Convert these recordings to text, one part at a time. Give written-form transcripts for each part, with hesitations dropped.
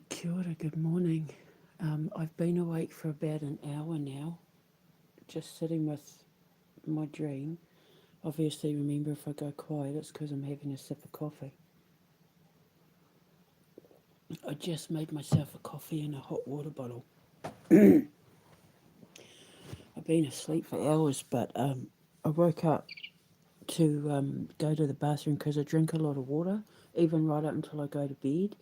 Kia ora, good morning. I've been awake for about an hour now, just sitting with my dream. Obviously, remember if I go quiet, it's because I'm having a sip of coffee. I just made myself a coffee in a hot water bottle. I've been asleep for hours, but I woke up to go to the bathroom because I drink a lot of water, even right up until I go to bed.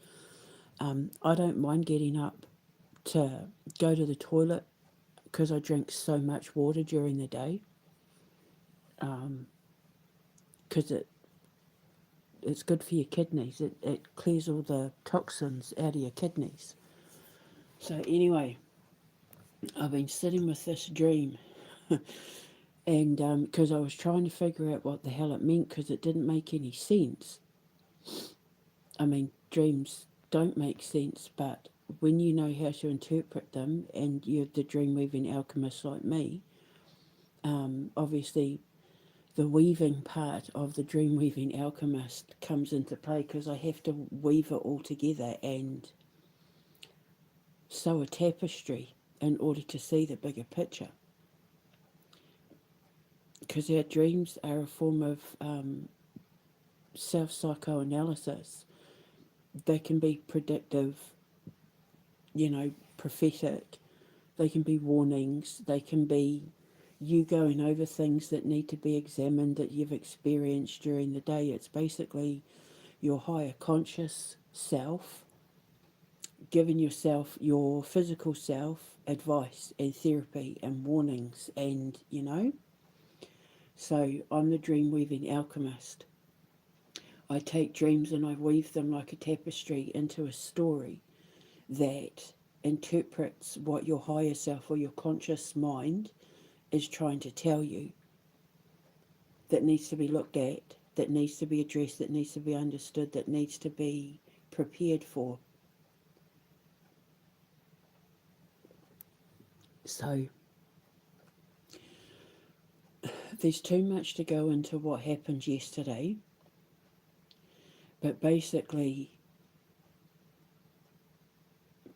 I don't mind getting up to go to the toilet because I drink so much water during the day. Because it's good for your kidneys. It clears all the toxins out of your kidneys. So anyway, I've been sitting with this dream, and because I was trying to figure out what the hell it meant, because it didn't make any sense. I mean, dreams don't make sense, but when you know how to interpret them, and you're the dream weaving alchemist like me, obviously the weaving part of the dream weaving alchemist comes into play because I have to weave it all together and sew a tapestry in order to see the bigger picture. Because our dreams are a form of self psychoanalysis. They can be predictive, prophetic. They can be warnings. They can be you going over things that need to be examined that you've experienced during the day. It's basically your higher conscious self giving yourself, your physical self, advice and therapy and warnings, and. So I'm the dream weaving alchemist. I take dreams and I weave them like a tapestry into a story that interprets what your higher self or your conscious mind is trying to tell you, that needs to be looked at, that needs to be addressed, that needs to be understood, that needs to be prepared for. So there's too much to go into what happened yesterday, but basically,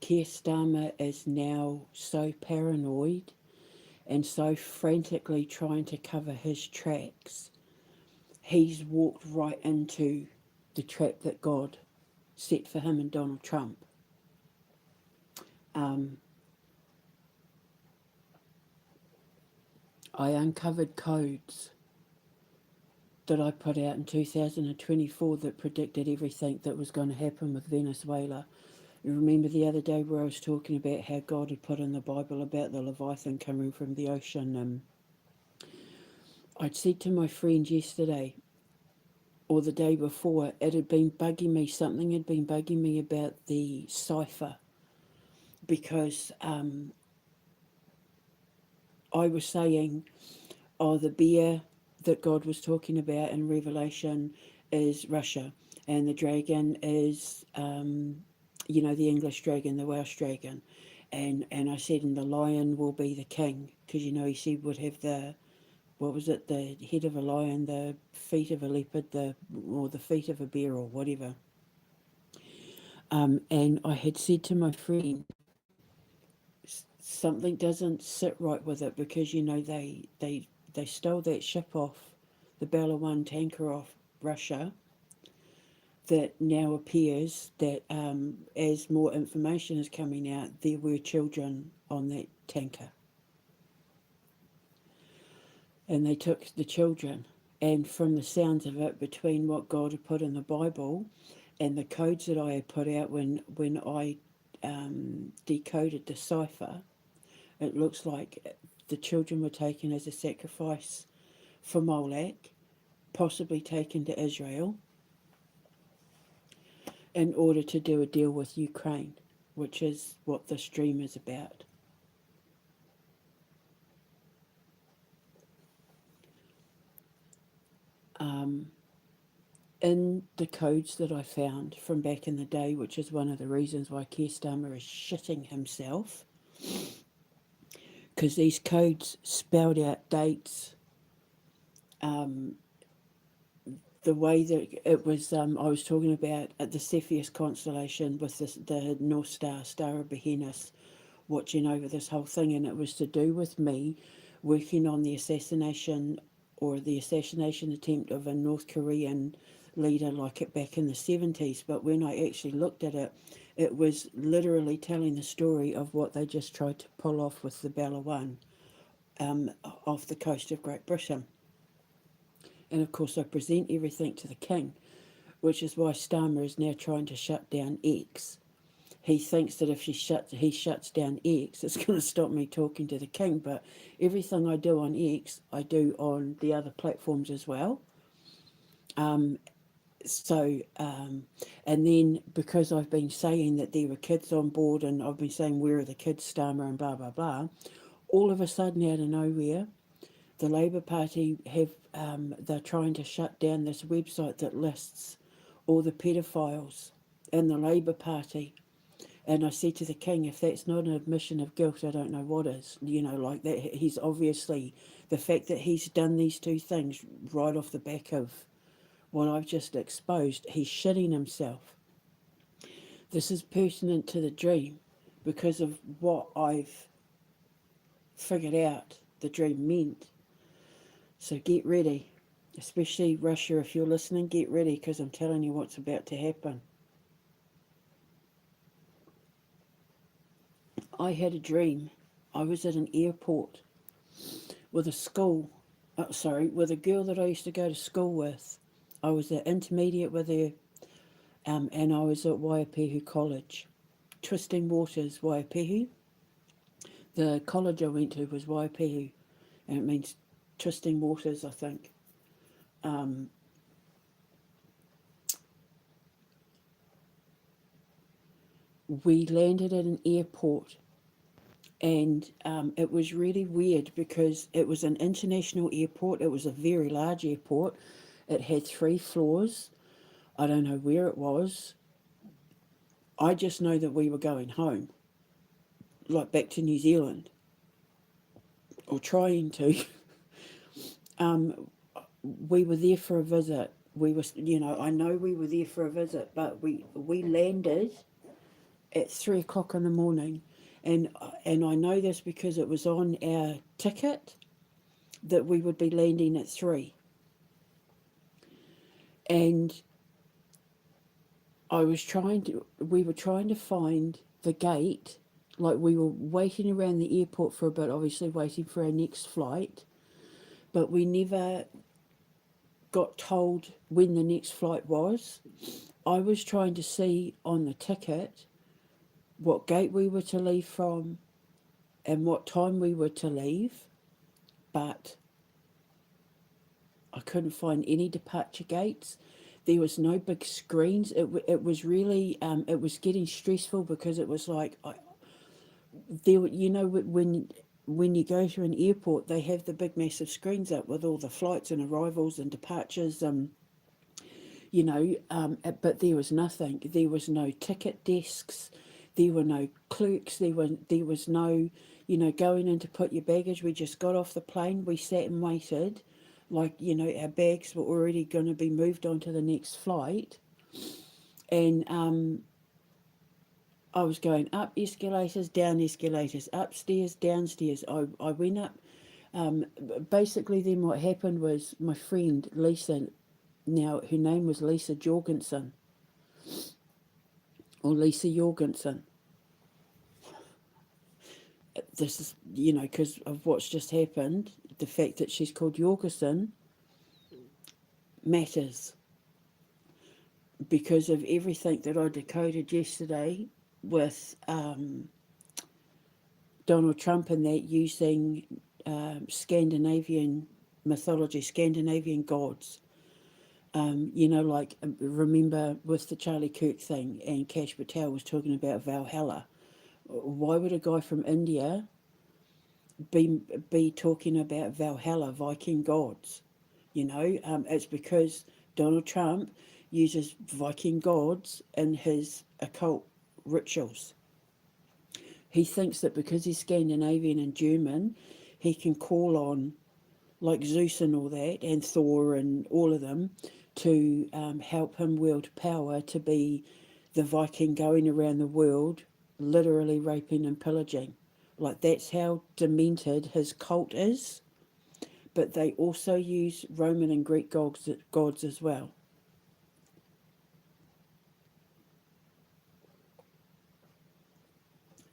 Keir Starmer is now so paranoid and so frantically trying to cover his tracks. He's walked right into the trap that God set for him and Donald Trump. Um, I uncovered codes that I put out in 2024 that predicted everything that was going to happen with Venezuela. You remember the other day where I was talking about how God had put in the Bible about the Leviathan coming from the ocean? I'd said to my friend yesterday, or the day before, it had been bugging me, something had been bugging me about the cipher, because I was saying, oh, the bear that God was talking about in Revelation is Russia, and the dragon is, the English dragon, the Welsh dragon. And I said, and the lion will be the king, because, he said would have the, what was it, the head of a lion, the feet of a leopard, or the feet of a bear, or whatever. And I had said to my friend, something doesn't sit right with it, because they stole that ship off, the Bella One tanker off Russia. That now appears that as more information is coming out, there were children on that tanker, and they took the children. And from the sounds of it, between what God had put in the Bible and the codes that I had put out when I decoded the cipher, it looks like the children were taken as a sacrifice for Molech, possibly taken to Israel, in order to do a deal with Ukraine, which is what this dream is about. Um, in the codes that I found from back in the day, which is one of the reasons why Keir Starmer is shitting himself, because these codes spelled out dates the way that it was, I was talking about at the Cepheus constellation with the North Star, Star of Behemoth, watching over this whole thing, and it was to do with me working on the assassination or the assassination attempt of a North Korean leader like it back in the 70s. But when I actually looked at it, it was literally telling the story of what they just tried to pull off with the Bella One off the coast of Great Britain. And of course, I present everything to the king, which is why Starmer is now trying to shut down X. He thinks that if he shuts down X, it's going to stop me talking to the king. But everything I do on X, I do on the other platforms as well. Um, so, and then because I've been saying that there were kids on board, and I've been saying where are the kids, Starmer, and blah blah blah. All of a sudden, out of nowhere, the Labour Party they're trying to shut down this website that lists all the pedophiles in the Labour Party. And I said to the king, if that's not an admission of guilt, I don't know what is. Like that, he's obviously, the fact that he's done these two things right off the back of what I've just exposed, he's shitting himself. This is pertinent to the dream because of what I've figured out the dream meant. So get ready, especially Russia, if you're listening, get ready, because I'm telling you what's about to happen. I had a dream. I was at an airport with with a girl that I used to go to school with. I was at intermediate with her, and I was at Waipihu College, Twisting Waters, Waipihu. The college I went to was Waipihu, and it means Twisting Waters, I think. We landed at an airport, and it was really weird because it was an international airport. It was a very large airport. It had 3 floors. I don't know where it was. I just know that we were going home, like back to New Zealand, or trying to. We were there for a visit. We were, I know we were there for a visit, but we landed at 3 o'clock in the morning, and I know this because it was on our ticket that we would be landing at 3. And we were trying to find the gate, like we were waiting around the airport for a bit, obviously waiting for our next flight, but we never got told when the next flight was. I was trying to see on the ticket what gate we were to leave from and what time we were to leave, but I couldn't find any departure gates. There was no big screens. It was really it was getting stressful because it was like when you go to an airport, they have the big massive screens up with all the flights and arrivals and departures. But there was nothing. There was no ticket desks. There were no clerks. There was no, going in to put your baggage. We just got off the plane. We sat and waited, like our bags were already going to be moved on to the next flight, and I was going up escalators, down escalators, upstairs, downstairs. I went up. Basically, then what happened was my friend Lisa. Now, her name was Lisa Jorgensen, or Lisa Jorgensen. This is, because of what's just happened, the fact that she's called Jorgensen matters because of everything that I decoded yesterday with Donald Trump and that using Scandinavian mythology, Scandinavian gods. Remember with the Charlie Kirk thing, and Kash Patel was talking about Valhalla. Why would a guy from India be talking about Valhalla, Viking gods? It's because Donald Trump uses Viking gods in his occult rituals. He thinks that because he's Scandinavian and German, he can call on, like Zeus and all that, and Thor and all of them, to help him wield power to be the Viking going around the world, literally raping and pillaging. Like, that's how demented his cult is. But they also use Roman and Greek gods as well.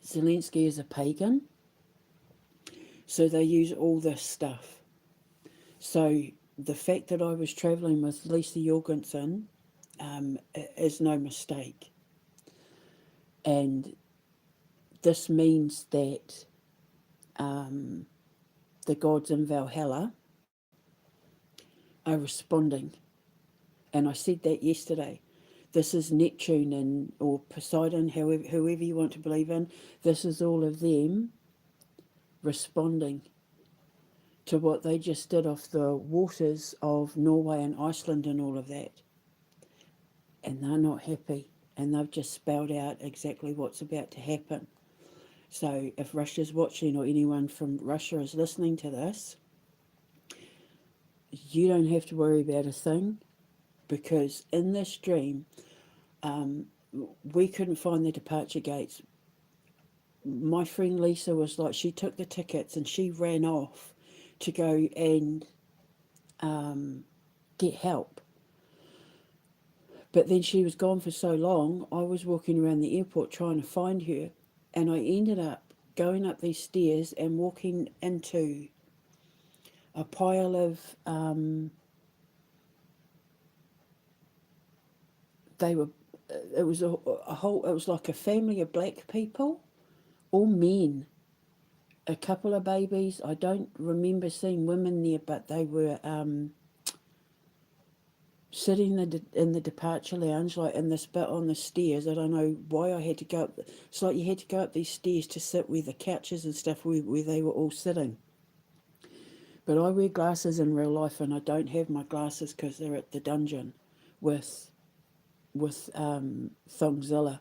Zelensky is a pagan, so they use all this stuff. So the fact that I was travelling with Lisa Jorgensen is no mistake. And this means that the gods in Valhalla are responding. And I said that yesterday. This is Neptune or Poseidon, whoever you want to believe in. This is all of them responding to what they just did off the waters of Norway and Iceland and all of that. And they're not happy. And they've just spelled out exactly what's about to happen. So if Russia's watching, or anyone from Russia is listening to this, you don't have to worry about a thing, because in this dream, we couldn't find the departure gates. My friend Lisa was like, she took the tickets and she ran off to go and get help. But then she was gone for so long, I was walking around the airport trying to find her, and I ended up going up these stairs and walking into a pile of it was it was like a family of black people, all men, a couple of babies. I don't remember seeing women there, but they were sitting in the departure lounge, like in this bit on the stairs. I don't know why I had to go up. It's like you had to go up these stairs to sit where the couches and stuff where they were all sitting. But I wear glasses in real life, and I don't have my glasses because they're at the dungeon with Thongzilla.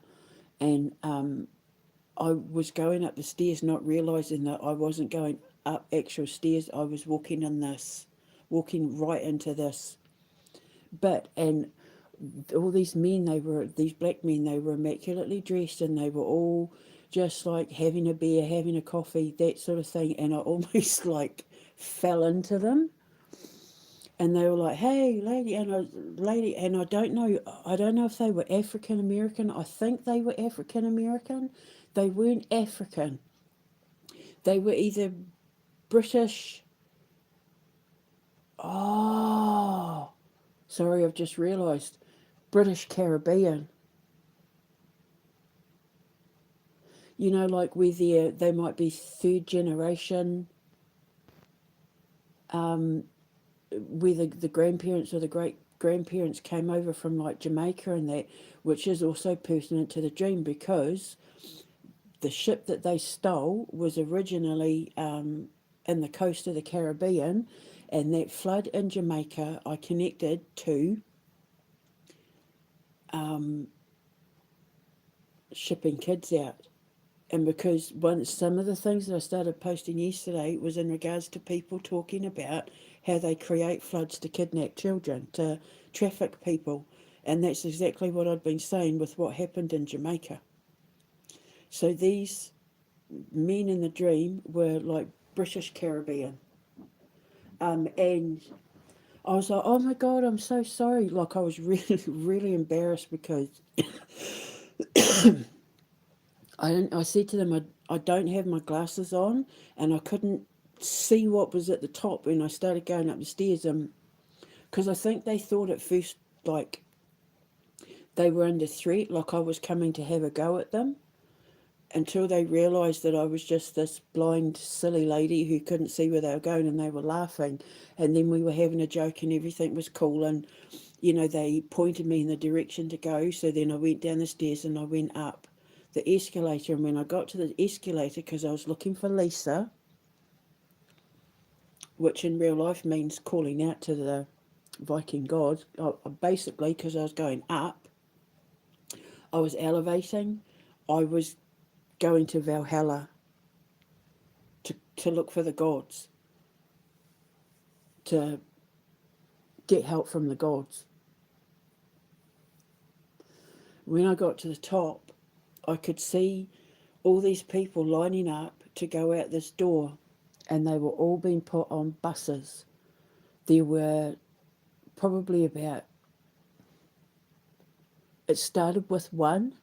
And I was going up the stairs not realising that I wasn't going up actual stairs. I was walking right into this bit. And all these men, these black men, they were immaculately dressed, and they were all just like having a beer, having a coffee, that sort of thing. And I almost like fell into them. And they were like, "Hey, lady," and I don't know if they were African American. I think they were African American. They weren't African. They were either British. Oh, sorry, I've just realised. British Caribbean. You know, like where they might be third generation, where the grandparents or the great grandparents came over from like Jamaica and that, which is also pertinent to the dream, because the ship that they stole was originally in the coast of the Caribbean, and that flood in Jamaica I connected to shipping kids out. And because some of the things that I started posting yesterday was in regards to people talking about how they create floods to kidnap children, to traffic people. And that's exactly what I'd been saying with what happened in Jamaica. So these men in the dream were like British Caribbean. And I was like, oh my God, I'm so sorry. Like, I was really, really embarrassed because I said to them, I don't have my glasses on, and I couldn't see what was at the top when I started going up the stairs. Because I think they thought at first, like, they were under threat, like I was coming to have a go at them, until they realised that I was just this blind, silly lady who couldn't see where they were going, and they were laughing. And then we were having a joke and everything was cool, and, you know, they pointed me in the direction to go. So then I went down the stairs and I went up the escalator. And when I got to the escalator, because I was looking for Lisa, which in real life means calling out to the Viking gods, basically because I was going up, I was elevating, I was going to Valhalla to look for the gods, to get help from the gods. When I got to the top, I could see all these people lining up to go out this door, and they were all being put on buses. There were probably about, it started with one,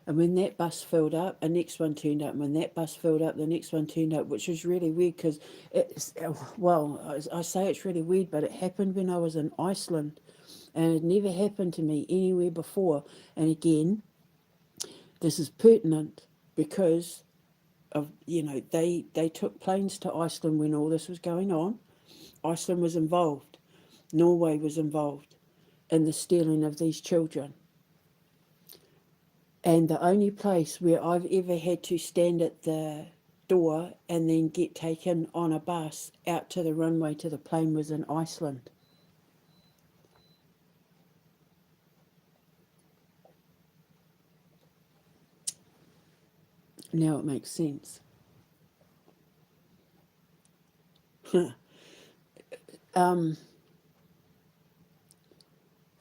and when that bus filled up, a next one turned up. And when that bus filled up, the next one turned up, which was really weird because it's, well, I say it's really weird, but it happened when I was in Iceland, and it never happened to me anywhere before. And again, this is pertinent because of, they took planes to Iceland when all this was going on. Iceland was involved. Norway was involved in the stealing of these children. And the only place where I've ever had to stand at the door and then get taken on a bus out to the runway to the plane was in Iceland. Now it makes sense. um,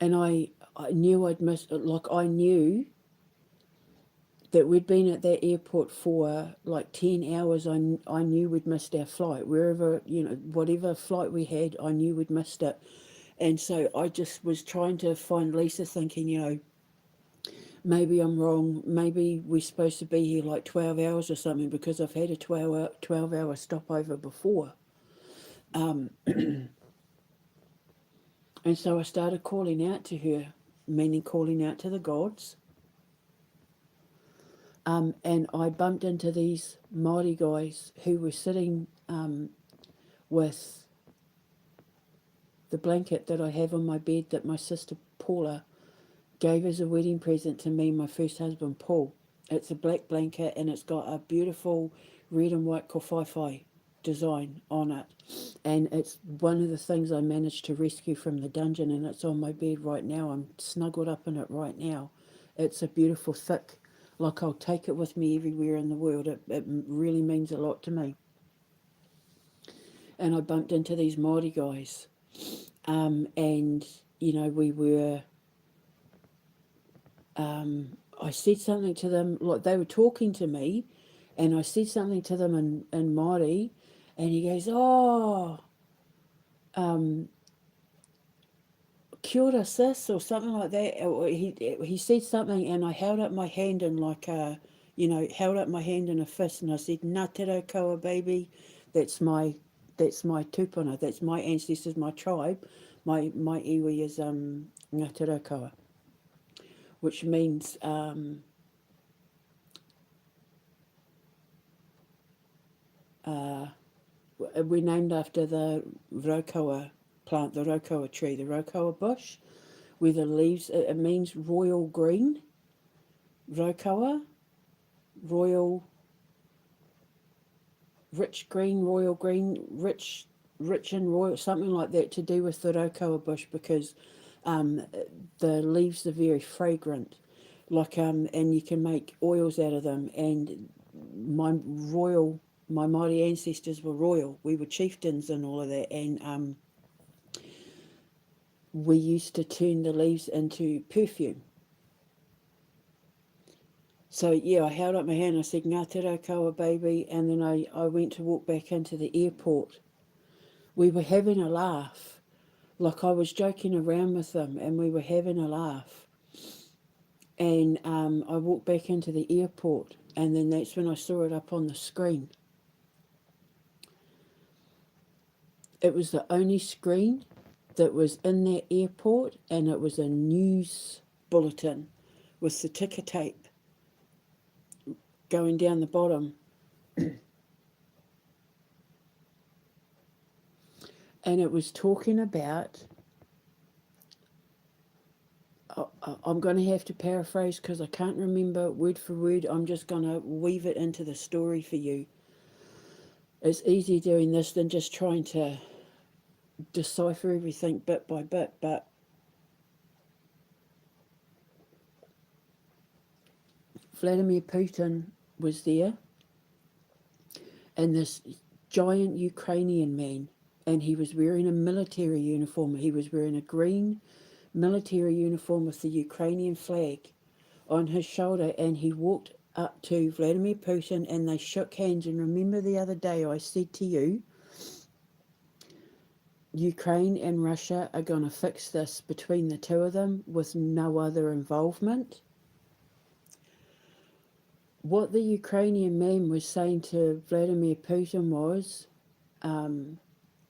and I knew I'd missed, like I knew that we'd been at that airport for like 10 hours. I knew we'd missed our flight. Wherever, whatever flight we had, I knew we'd missed it. And so I just was trying to find Lisa, thinking, maybe I'm wrong. Maybe we're supposed to be here like 12 hours or something, because I've had a 12-hour stopover before. And so I started calling out to her, meaning calling out to the gods. And I bumped into these Māori guys who were sitting with the blanket that I have on my bed that my sister Paula gave as a wedding present to me and my first husband Paul. It's a black blanket, and it's got a beautiful red and white kowhaiwhai design on it. And it's one of the things I managed to rescue from the dungeon, and it's on my bed right now. I'm snuggled up in it right now. It's a beautiful thick, like I'll take it with me everywhere in the world. It really means a lot to me. And I bumped into these Māori guys. And, we were, I said something to them, like they were talking to me, and I said something to them in Māori, and he goes, oh, kia ora sis, or something like that. Or he said something, and I held up my hand in like a, held up my hand in a fist, and I said, Ngā te rau kaua, baby. That's my tupuna, that's my ancestors, my tribe. My iwi is Ngā te rau kaua, which means we're named after the raukaua plant, the raukaua tree, the raukaua bush, where the leaves, it means royal green, raukaua, royal, rich green, royal green, rich and royal, something like that, to do with the raukaua bush, because the leaves are very fragrant, like and you can make oils out of them. And my my Māori ancestors were royal. We were chieftains and all of that, and we used to turn the leaves into perfume. So yeah, I held up my hand, I said, Ngā te rau kaua, baby, and then I went to walk back into the airport. We were having a laugh, like I was joking around with them, and we were having a laugh. And I walked back into the airport, and then that's when I saw it up on the screen. It was the only screen that was in that airport, and it was a news bulletin with the ticker tape going down the bottom. And it was talking about, I'm going to have to paraphrase because I can't remember word for word. I'm just going to weave it into the story for you. It's easier doing this than just trying to decipher everything bit by bit, but Vladimir Putin was there, and this giant Ukrainian man, and he was wearing a military uniform. He was wearing a green military uniform with the Ukrainian flag, on his shoulder, and he walked up to Vladimir Putin and they shook hands. And remember the other day I said to you, Ukraine and Russia are going to fix this between the two of them with no other involvement. What the Ukrainian man was saying to Vladimir Putin was,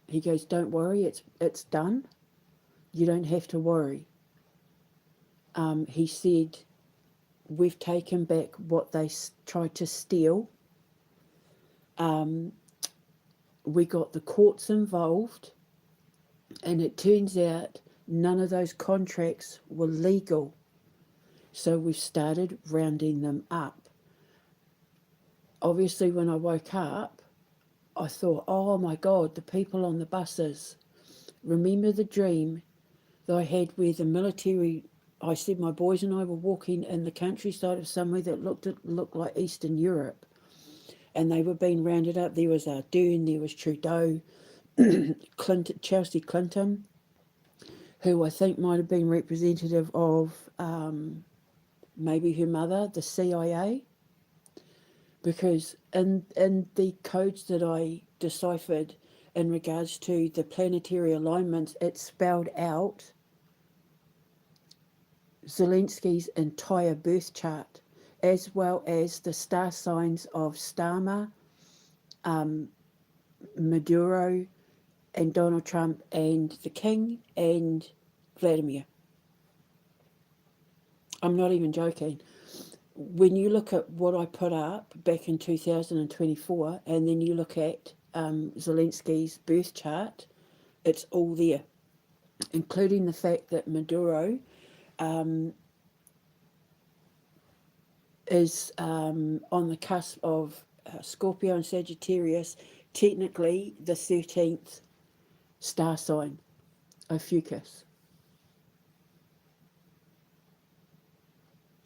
he goes, "Don't worry, it's done. You don't have to worry." He said, "We've taken back what they tried to steal. We got the courts involved, and it turns out none of those contracts were legal. So we've started rounding them up." Obviously, when I woke up, I thought, oh my God, the people on the buses. Remember the dream that I had where the military, I said my boys and I were walking in the countryside of somewhere that looked like Eastern Europe. And they were being rounded up. There was Ardern, there was Trudeau, Chelsea Clinton, who I think might have been representative of maybe her mother, the CIA. Because in the codes that I deciphered in regards to the planetary alignments, it spelled out Zelensky's entire birth chart, as well as the star signs of Starmer, Maduro, and Donald Trump, and the King, and Vladimir. I'm not even joking. When you look at what I put up back in 2024, and then you look at Zelensky's birth chart, it's all there, including the fact that Maduro is on the cusp of Scorpio and Sagittarius, technically the 13th star sign of Fucus,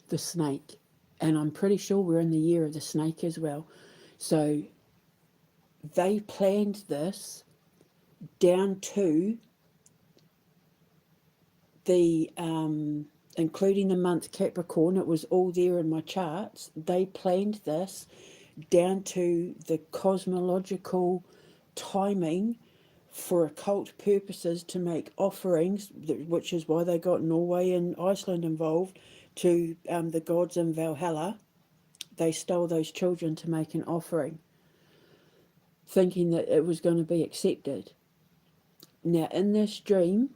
the snake. And I'm pretty sure we're in the year of the snake as well. So they planned this down to the, including the month Capricorn, it was all there in my charts. They planned this down to the cosmological timing for occult purposes to make offerings, which is why they got Norway and Iceland involved, to the gods in Valhalla. They stole those children to make an offering, thinking that it was going to be accepted. Now, in this dream,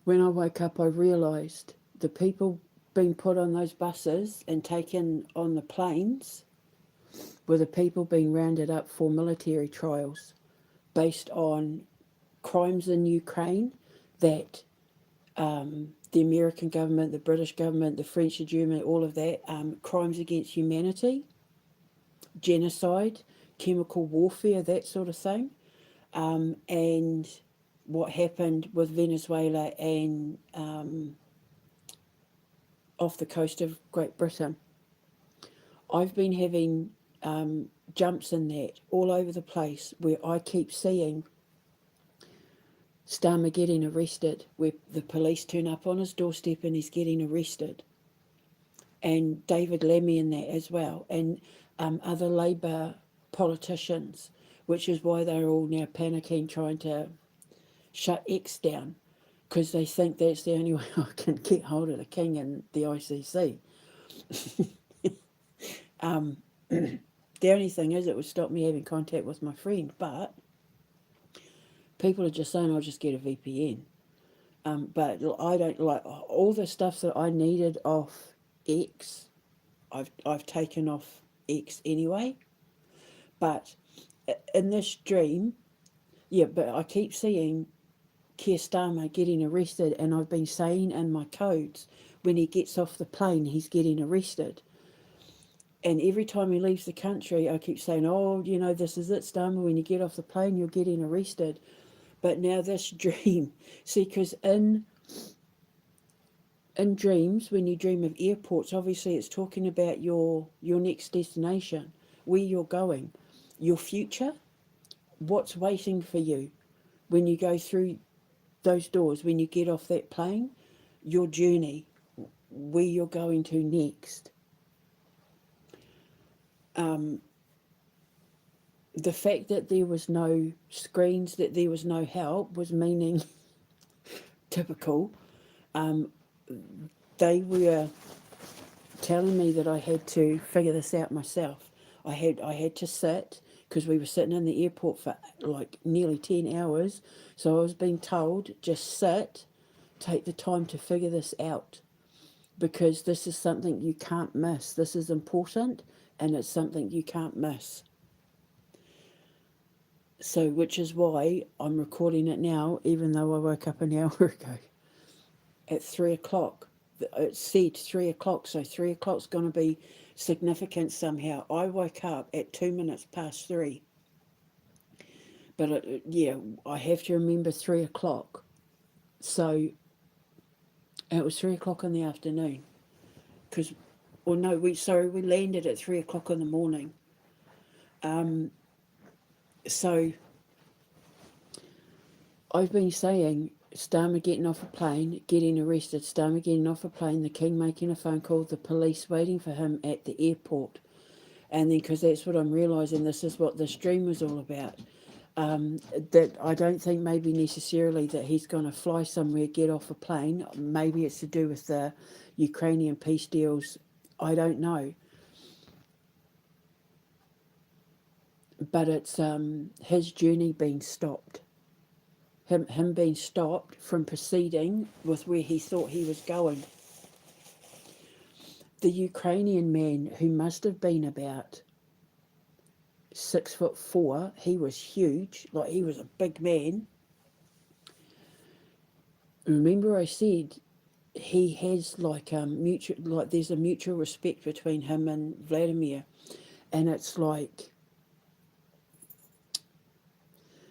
when I woke up, I realised the people being put on those buses and taken on the planes were the people being rounded up for military trials based on crimes in Ukraine that the American government, the British government, the French, the German, all of that, crimes against humanity, genocide, chemical warfare, that sort of thing, and what happened with Venezuela and off the coast of Great Britain. I've been having jumps in that all over the place where I keep seeing Starmer getting arrested, where the police turn up on his doorstep and he's getting arrested. And David Lammy in that as well, and other Labour politicians, which is why they're all now panicking, trying to shut X down, because they think that's the only way I can get hold of the King and the ICC. The only thing is it would stop me having contact with my friend, but people are just saying I'll just get a VPN. But I don't like all the stuff that I needed off X. I've taken off X anyway. But in this dream, but I keep seeing Keir Starmer getting arrested, and I've been saying in my codes, when he gets off the plane, he's getting arrested. And every time he leaves the country, I keep saying, oh, this is it, Starmer, when you get off the plane, you're getting arrested. But now this dream, see, because in dreams, when you dream of airports, obviously it's talking about your next destination, where you're going, your future, what's waiting for you when you go through those doors, when you get off that plane, your journey, where you're going to next. The fact that there was no screens, that there was no help, was meaning typical. They were telling me that I had to figure this out myself. I had to sit, because we were sitting in the airport for like nearly 10 hours. So I was being told, just sit, take the time to figure this out, because this is something you can't miss. This is important, and it's something you can't miss. So, which is why I'm recording it now, even though I woke up an hour ago at 3 o'clock. It said 3 o'clock, so 3 o'clock's going to be significant somehow. I woke up at 2 minutes past three, but yeah, I have to remember 3 o'clock. So it was 3 o'clock in the afternoon, because, or no, we landed at 3 o'clock in the morning. So I've been saying, Starmer getting off a plane, getting arrested, Starmer getting off a plane, the King making a phone call, the police waiting for him at the airport. And then, because that's what I'm realising, this is what this dream was all about. That I don't think maybe necessarily that he's going to fly somewhere, get off a plane. Maybe it's to do with the Ukrainian peace deals. I don't know. But it's his journey being stopped. Him being stopped from proceeding with where he thought he was going. The Ukrainian man, who must have been about 6'4", he was huge, like he was a big man. Remember I said he has like mutual, like there's a mutual respect between him and Vladimir, and it's like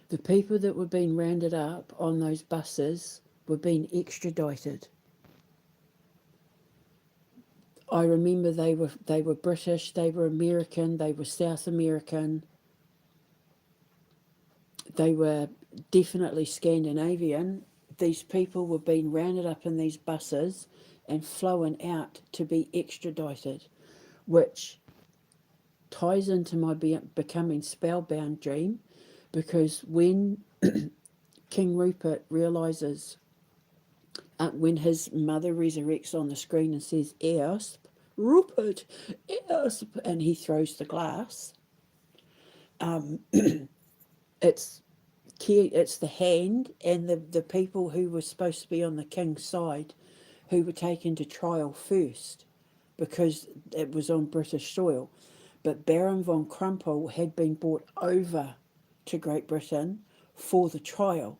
the people that were being rounded up on those buses were being extradited. I remember they were British, they were American, they were South American, they were definitely Scandinavian. These people were being rounded up in these buses and flown out to be extradited, which ties into my becoming spellbound dream, because when King Rupert realises, when his mother resurrects on the screen and says, "Eosp, Rupert, Eosp," and he throws the glass, it's it's the hand and the people who were supposed to be on the king's side who were taken to trial first, because it was on British soil. But Baron von Crumple had been brought over to Great Britain for the trial.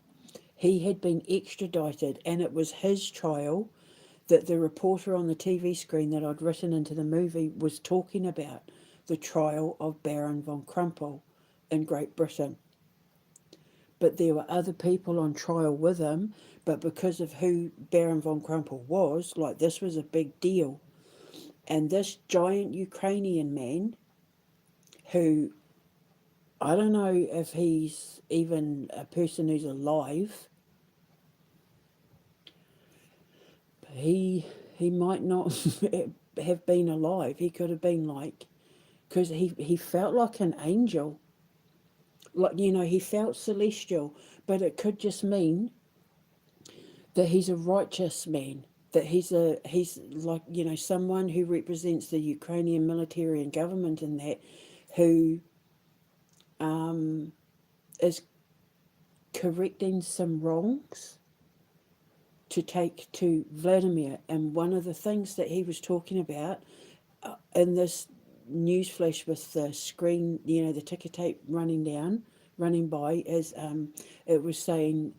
He had been extradited, and it was his trial that the reporter on the TV screen that I'd written into the movie was talking about, the trial of Baron von Crumple in Great Britain. But there were other people on trial with him, but because of who Baron von Crumple was, like, this was a big deal. And this giant Ukrainian man, who I don't know if he's even a person who's alive, he might not have been alive. He could have been like, because he felt like an angel. Like, he felt celestial, but it could just mean that he's a righteous man, that he's like, someone who represents the Ukrainian military and government, and that, who is correcting some wrongs to take to Vladimir. And one of the things that he was talking about in this news flash with the screen, the ticker tape running by, is it was saying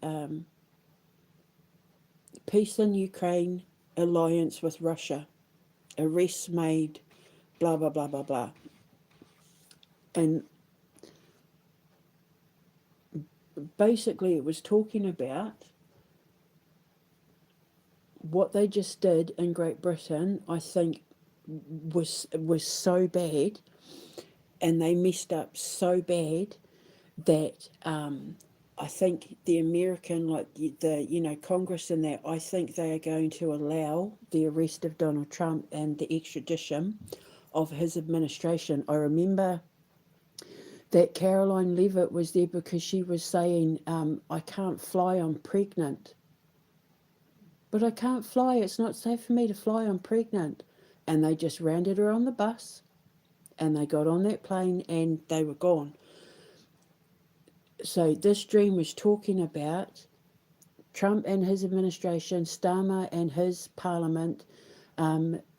peace in Ukraine, alliance with Russia, arrests made, blah, blah, blah, blah, blah. And basically it was talking about what they just did in Great Britain. I think was so bad, and they messed up so bad that I think the American, like the Congress and that, I think they are going to allow the arrest of Donald Trump and the extradition of his administration. I remember that Caroline Leavitt was there because she was saying, I can't fly, I'm pregnant. But I can't fly, it's not safe for me to fly, I'm pregnant. And they just rounded her on the bus and they got on that plane and they were gone. So this dream was talking about Trump and his administration, Starmer and his parliament,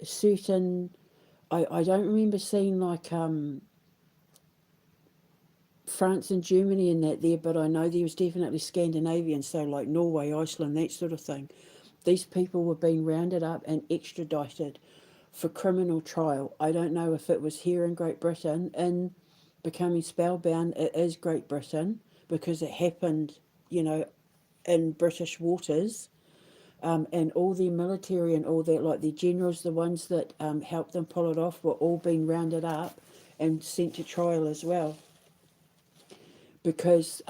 certain. I don't remember seeing like France and Germany in that there, but I know there was definitely Scandinavian, so like Norway, Iceland, that sort of thing. These people were being rounded up and extradited for criminal trial. I don't know if it was here in Great Britain. In Becoming Spellbound, it is Great Britain because it happened, in British waters. And all their military and all that, like the generals, the ones that helped them pull it off, were all being rounded up and sent to trial as well because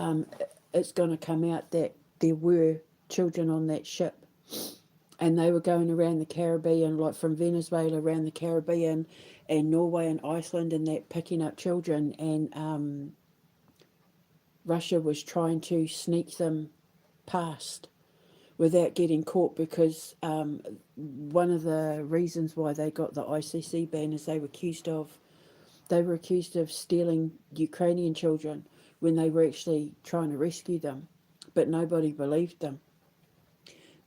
it's going to come out that there were children on that ship and they were going around the Caribbean, like from Venezuela around the Caribbean and Norway and Iceland and that, picking up children, and Russia was trying to sneak them past without getting caught because one of the reasons why they got the ICC ban is they were accused of stealing Ukrainian children when they were actually trying to rescue them, but nobody believed them.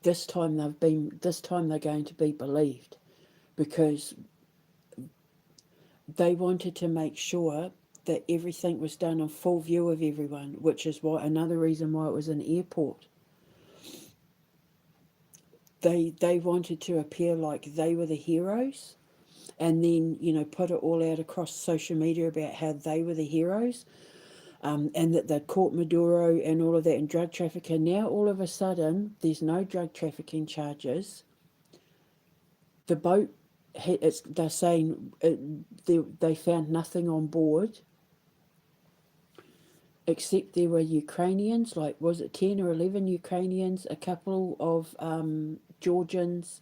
This time they're going to be believed because they wanted to make sure that everything was done in full view of everyone, which is why another reason why it was an airport. They wanted to appear like they were the heroes and then put it all out across social media about how they were the heroes, and that they'd caught Maduro and all of that and drug trafficking. Now all of a sudden there's no drug trafficking charges. The boat, they're saying they found nothing on board except there were Ukrainians, like was it 10 or 11 Ukrainians, a couple of Georgians,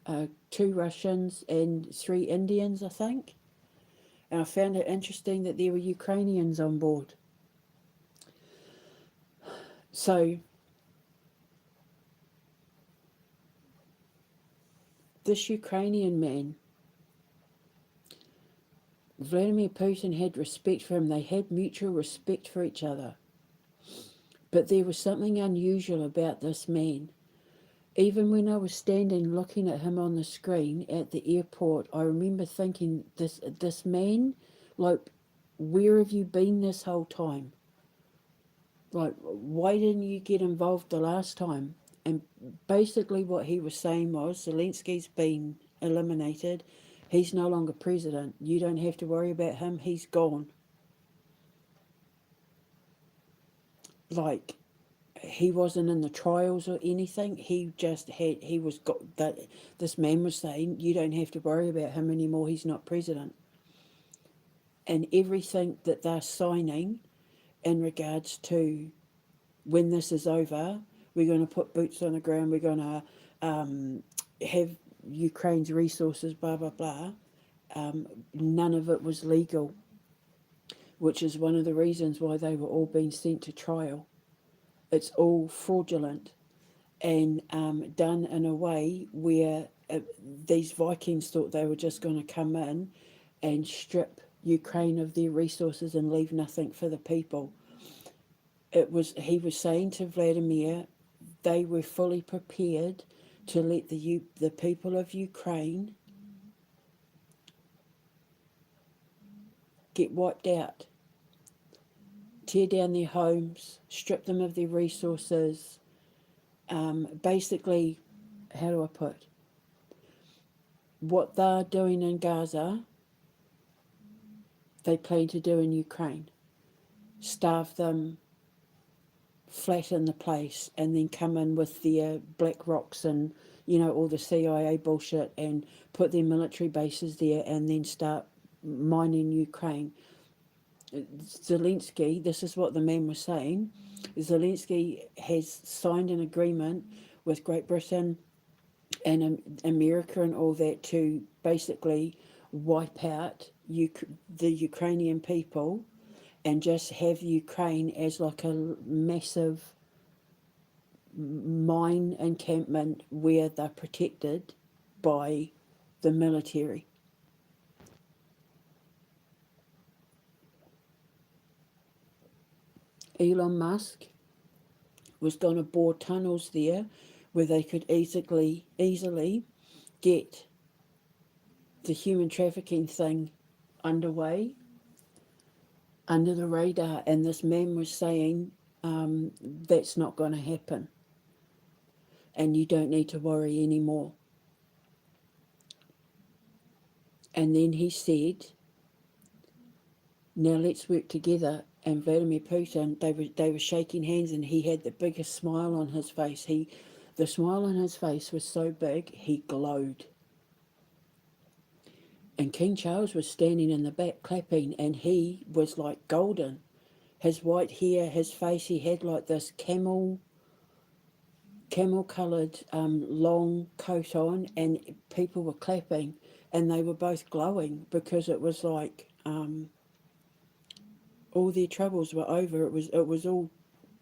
2 Russians and 3 Indians, I think. And I found it interesting that there were Ukrainians on board. So this Ukrainian man, Vladimir Putin had respect for him. They had mutual respect for each other. But there was something unusual about this man. Even when I was standing looking at him on the screen at the airport, I remember thinking, this man, like, where have you been this whole time? Like, why didn't you get involved the last time? And basically what he was saying was, Zelensky's been eliminated. He's no longer president. You don't have to worry about him. He's gone. Like, he wasn't in the trials or anything. He was got that. This man was saying, you don't have to worry about him anymore. He's not president. And everything that they're signing in regards to when this is over, we're going to put boots on the ground. We're going to have Ukraine's resources, blah, blah, blah. None of it was legal, which is one of the reasons why they were all being sent to trial. It's all fraudulent and done in a way where these Vikings thought they were just going to come in and strip Ukraine of their resources and leave nothing for the people. He was saying to Vladimir, they were fully prepared to let the people of Ukraine get wiped out, tear down their homes, strip them of their resources. Basically, how do I put? What they're doing in Gaza, they plan to do in Ukraine. Starve them, flatten the place, and then come in with their black rocks and, all the CIA bullshit and put their military bases there and then start mining Ukraine. Zelensky, this is what the man was saying, Zelensky has signed an agreement with Great Britain and America and all that to basically wipe out the Ukrainian people and just have Ukraine as like a massive mine encampment where they're protected by the military. Elon Musk was going to bore tunnels there where they could easily get the human trafficking thing underway under the radar, and this man was saying that's not going to happen and you don't need to worry anymore. And then he said, now let's work together. And Vladimir Putin, they were shaking hands, and he had the biggest smile on his face. The smile on his face was so big he glowed. And King Charles was standing in the back clapping, and he was like golden. His white hair, his face, he had like this camel coloured long coat on, and people were clapping, and they were both glowing because it was like all their troubles were over. It was all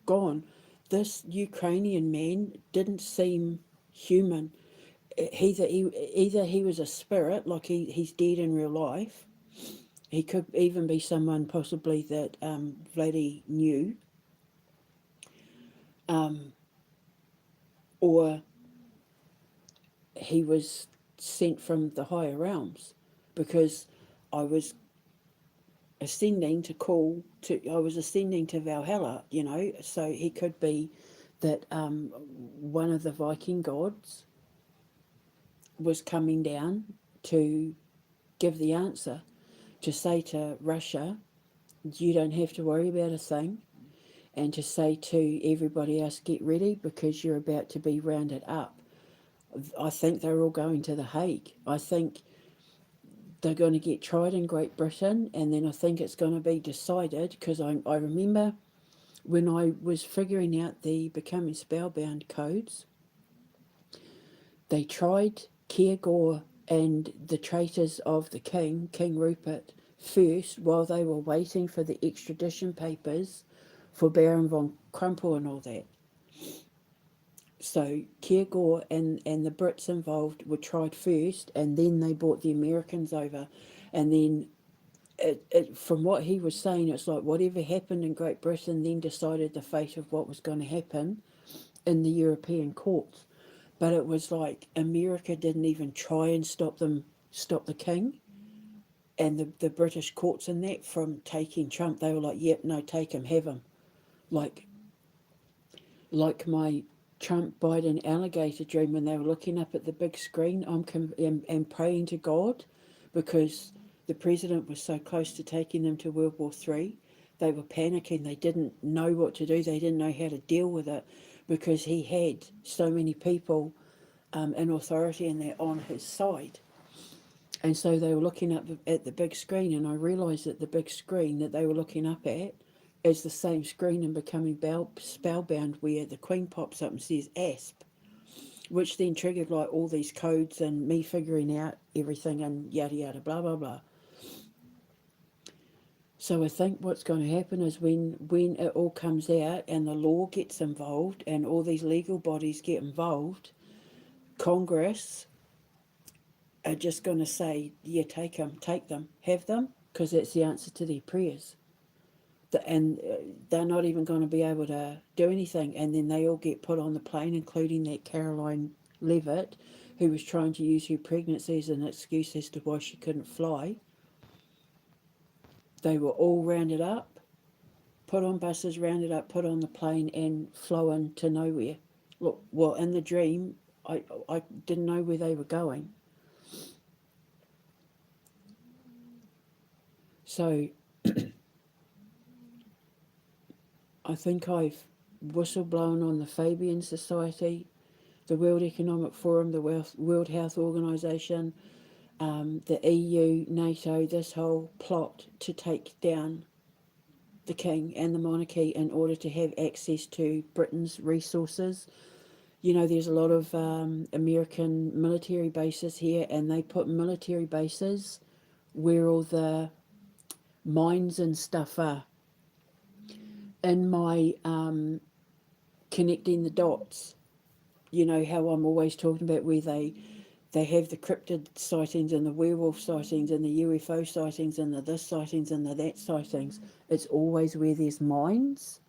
gone. This Ukrainian man didn't seem human. Either he was a spirit, like he's dead in real life. He could even be someone possibly that Vladdy knew, or he was sent from the higher realms, because I was I was ascending to Valhalla, so he could be that one of the Viking gods was coming down to give the answer, to say to Russia, you don't have to worry about a thing, and to say to everybody else, get ready because you're about to be rounded up. I think they're all going to The Hague. I think they're going to get tried in Great Britain, and then I think it's going to be decided, because I remember when I was figuring out the Becoming Spellbound codes, they tried Kiergor and the traitors of the King Rupert, first while they were waiting for the extradition papers for Baron von Crumple and all that. So Kiergor and the Brits involved were tried first, and then they brought the Americans over. And then, from what he was saying, it's like whatever happened in Great Britain then decided the fate of what was going to happen in the European courts. But it was like America didn't even try and stop the king, and the British courts and that from taking Trump. They were like, yep, no, take him, have him. Like my Trump Biden alligator dream, when they were looking up at the big screen, and praying to God, because the president was so close to taking them to World War III. They were panicking. They didn't know what to do. They didn't know how to deal with it, because he had so many people in authority and they're on his side. And so they were looking up at the big screen, and I realised that the big screen that they were looking up at is the same screen in Becoming Spellbound, where the Queen pops up and says ASP, which then triggered like all these codes and me figuring out everything and yada yada blah blah blah. So I think what's going to happen is when it all comes out and the law gets involved and all these legal bodies get involved, Congress are just going to say, yeah, take them, have them, because that's the answer to their prayers. And they're not even going to be able to do anything. And then they all get put on the plane, including that Caroline Levitt, who was trying to use her pregnancy as an excuse as to why she couldn't fly. They were all rounded up, put on buses, rounded up, put on the plane, and flown to nowhere. Look, well, in the dream, I didn't know where they were going. So I think I've whistleblown on the Fabian Society, the World Economic Forum, the World Health Organization, the EU, NATO, this whole plot to take down the king and the monarchy in order to have access to Britain's resources. You know, there's a lot of American military bases here, and they put military bases where all the mines and stuff are. In my connecting the dots, you know how I'm always talking about where they have the cryptid sightings and the werewolf sightings and the UFO sightings and the this sightings and the that sightings. It's always where there's mines.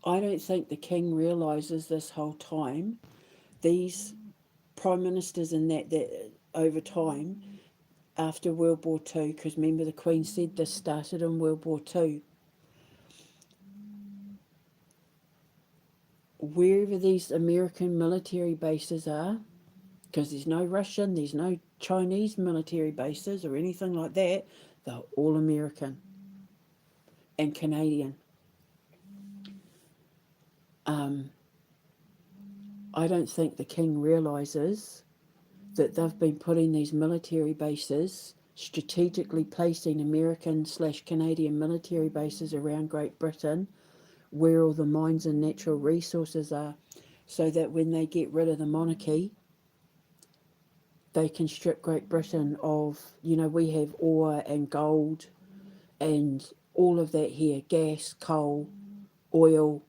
I don't think the king realises this whole time. These prime ministers and that over time after World War Two, because remember the Queen said this started in World War Two. Wherever these American military bases are, because there's no Russian, there's no Chinese military bases or anything like that, they're all American and Canadian. Um, I don't think the king realises that they've been putting these military bases, strategically placing American slash Canadian military bases around Great Britain, where all the mines and natural resources are, so that when they get rid of the monarchy, they can strip Great Britain of, you know, we have ore and gold and all of that here, gas, coal, oil,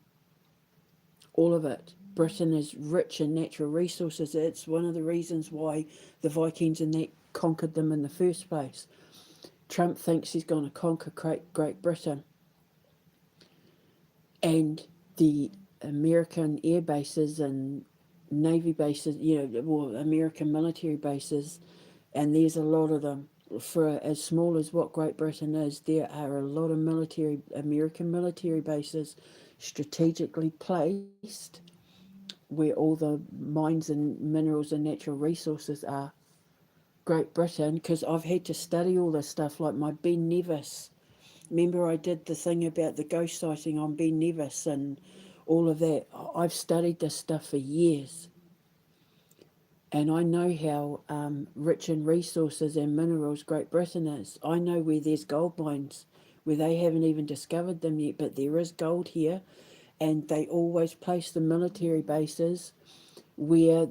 all of it. Britain is rich in natural resources. It's one of the reasons why the Vikings and that conquered them in the first place. Trump thinks he's going to conquer Great Britain. And the American air bases and navy bases, you know, well, American military bases, and there's a lot of them. For as small as what Great Britain is, there are a lot of American military bases strategically placed where all the mines and minerals and natural resources are. Great Britain, because I've had to study all this stuff, like my Ben Nevis. Remember, I did the thing about the ghost sighting on Ben Nevis and all of that. I've studied this stuff for years. And I know how rich in resources and minerals Great Britain is. I know where there's gold mines, where they haven't even discovered them yet, but there is gold here. And they always place the military bases where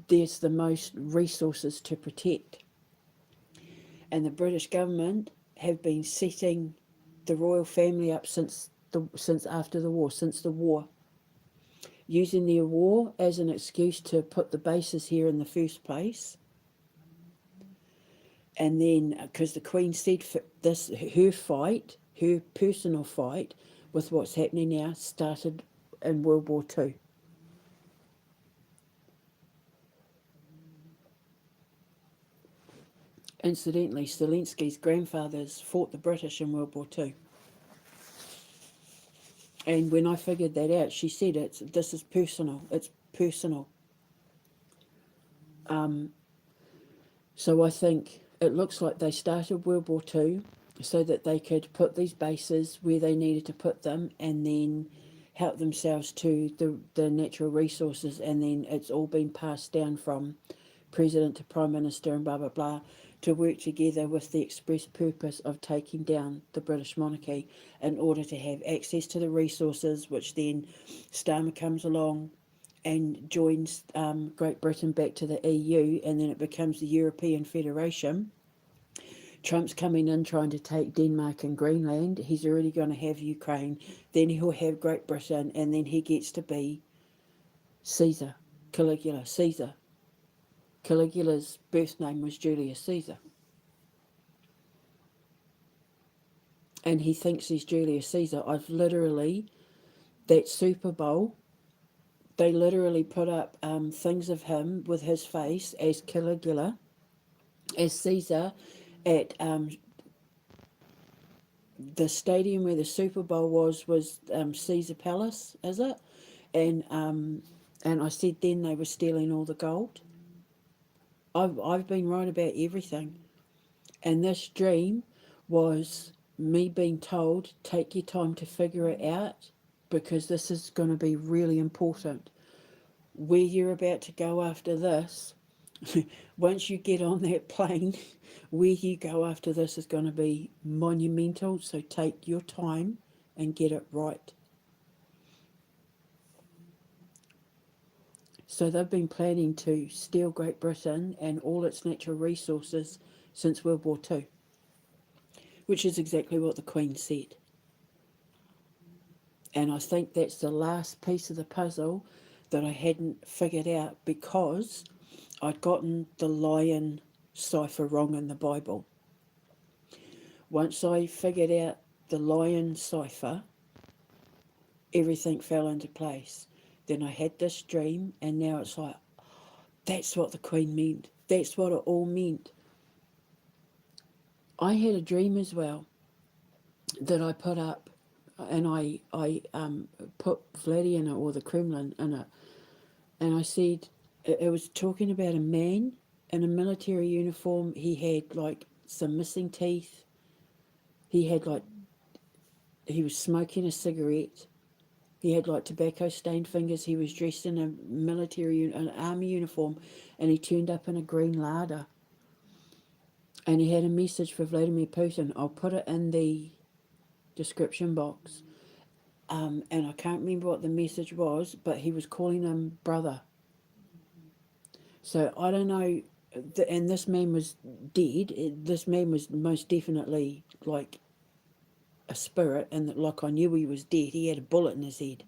there's the most resources to protect. And the British government have been setting the royal family up since after the war, since the war, using the war as an excuse to put the bases here in the first place. And then, because the Queen said this, her personal fight with what's happening now, started in World War Two. Incidentally, Zelensky's grandfathers fought the British in World War Two. And when I figured that out, she said this is personal. It's personal. So I think it looks like they started World War Two so that they could put these bases where they needed to put them and then help themselves to the natural resources, and then it's all been passed down from president to prime minister and blah blah blah to work together with the express purpose of taking down the British monarchy in order to have access to the resources, which then Starmer comes along and joins Great Britain back to the EU, and then it becomes the European Federation. Trump's coming in trying to take Denmark and Greenland. He's already going to have Ukraine. Then he'll have Great Britain, and then he gets to be Caesar, Caligula, Caesar. Caligula's birth name was Julius Caesar. And he thinks he's Julius Caesar. That Super Bowl, they literally put up things of him with his face as Caligula, as Caesar, at the stadium where the Super Bowl was Caesar Palace, is it? And I said then they were stealing all the gold. I've been right about everything, and this dream was me being told, take your time to figure it out, because this is going to be really important. Where you're about to go after this, Once you get on that plane, where you go after this is going to be monumental. So take your time and get it right. So they've been planning to steal Great Britain and all its natural resources since World War Two, which is exactly what the Queen said. And I think that's the last piece of the puzzle that I hadn't figured out because I'd gotten the lion cipher wrong in the Bible. Once I figured out the lion cipher, everything fell into place. Then I had this dream, and now it's like, that's what the Queen meant. That's what it all meant. I had a dream as well that I put up, and I put Vladdy in it, or the Kremlin in it, and I said it was talking about a man in a military uniform. He had like some missing teeth. He had like he was smoking a cigarette. He had like tobacco stained fingers. He was dressed in a an army uniform, and he turned up in a green lada. And he had a message for Vladimir Putin. I'll put it in the description box. And I can't remember what the message was, but he was calling him brother. So I don't know. And this man was dead. This man was most definitely like a spirit, and that like I knew he was dead. He had a bullet in his head,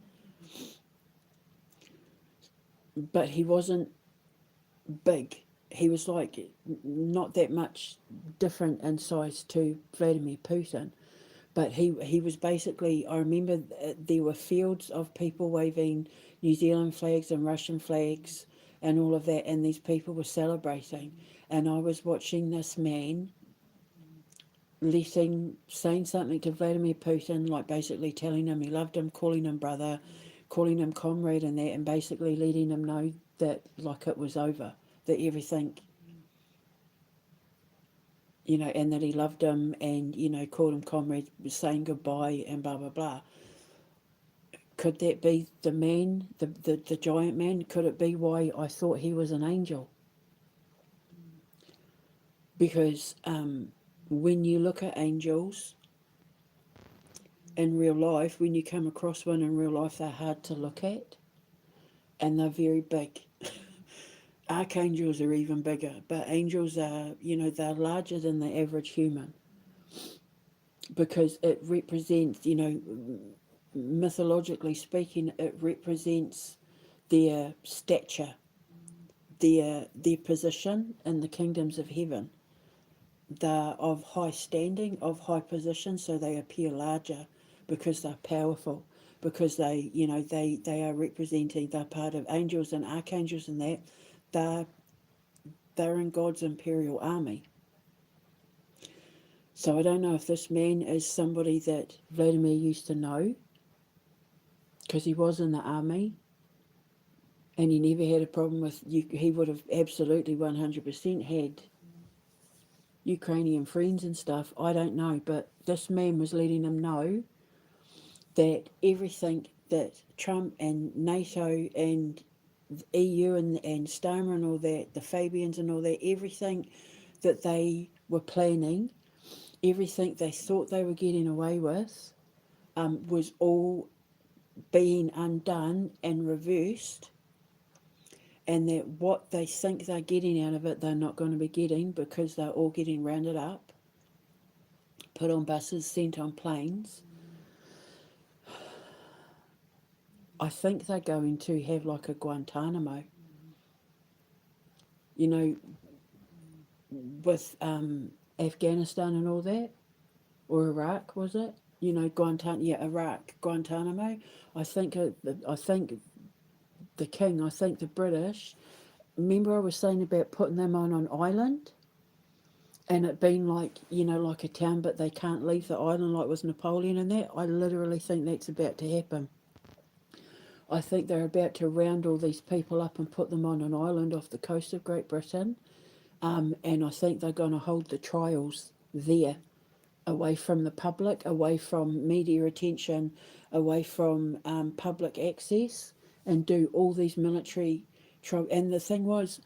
but he wasn't big. He was like not that much different in size to Vladimir Putin, but he was basically. I remember there were fields of people waving New Zealand flags and Russian flags and all of that, and these people were celebrating, and I was watching this man saying something to Vladimir Putin, like basically telling him he loved him, calling him brother, calling him comrade and that, and basically letting him know that like it was over, that everything, and that he loved him, and called him comrade, saying goodbye and blah blah blah. Could that be the man, the giant man? Could it be why I thought he was an angel? Because when you look at angels in real life, when you come across one in real life, they're hard to look at, and they're very big. Archangels are even bigger, but angels are, they're larger than the average human because it represents, mythologically speaking, it represents their stature, their position in the kingdoms of heaven. They're of high standing, of high position, so they appear larger because they're powerful, because they are representing, they're part of angels and archangels, and that they're they're in God's imperial army. So I don't know if this man is somebody that Vladimir used to know, because he was in the army and he never had a problem with you. He would have absolutely 100% had Ukrainian friends and stuff. I don't know, but this man was letting him know that everything that Trump and NATO and EU and Starmer and all that, the Fabians and all that, everything that they were planning, everything they thought they were getting away with, was all being undone and reversed, and that what they think they're getting out of it, they're not going to be getting, because they're all getting rounded up, put on buses, sent on planes. I think they're going to have like a Guantanamo, you know, with Afghanistan and all that, or Iraq, was it? Iraq, Guantanamo. I think the king, I think the British. Remember, I was saying about putting them on an island, and it being like like a town, but they can't leave the island, like with Napoleon and that. I literally think that's about to happen. I think they're about to round all these people up and put them on an island off the coast of Great Britain, and I think they're going to hold the trials there, away from the public, away from media attention, away from public access, and do all these military trials. And the thing was,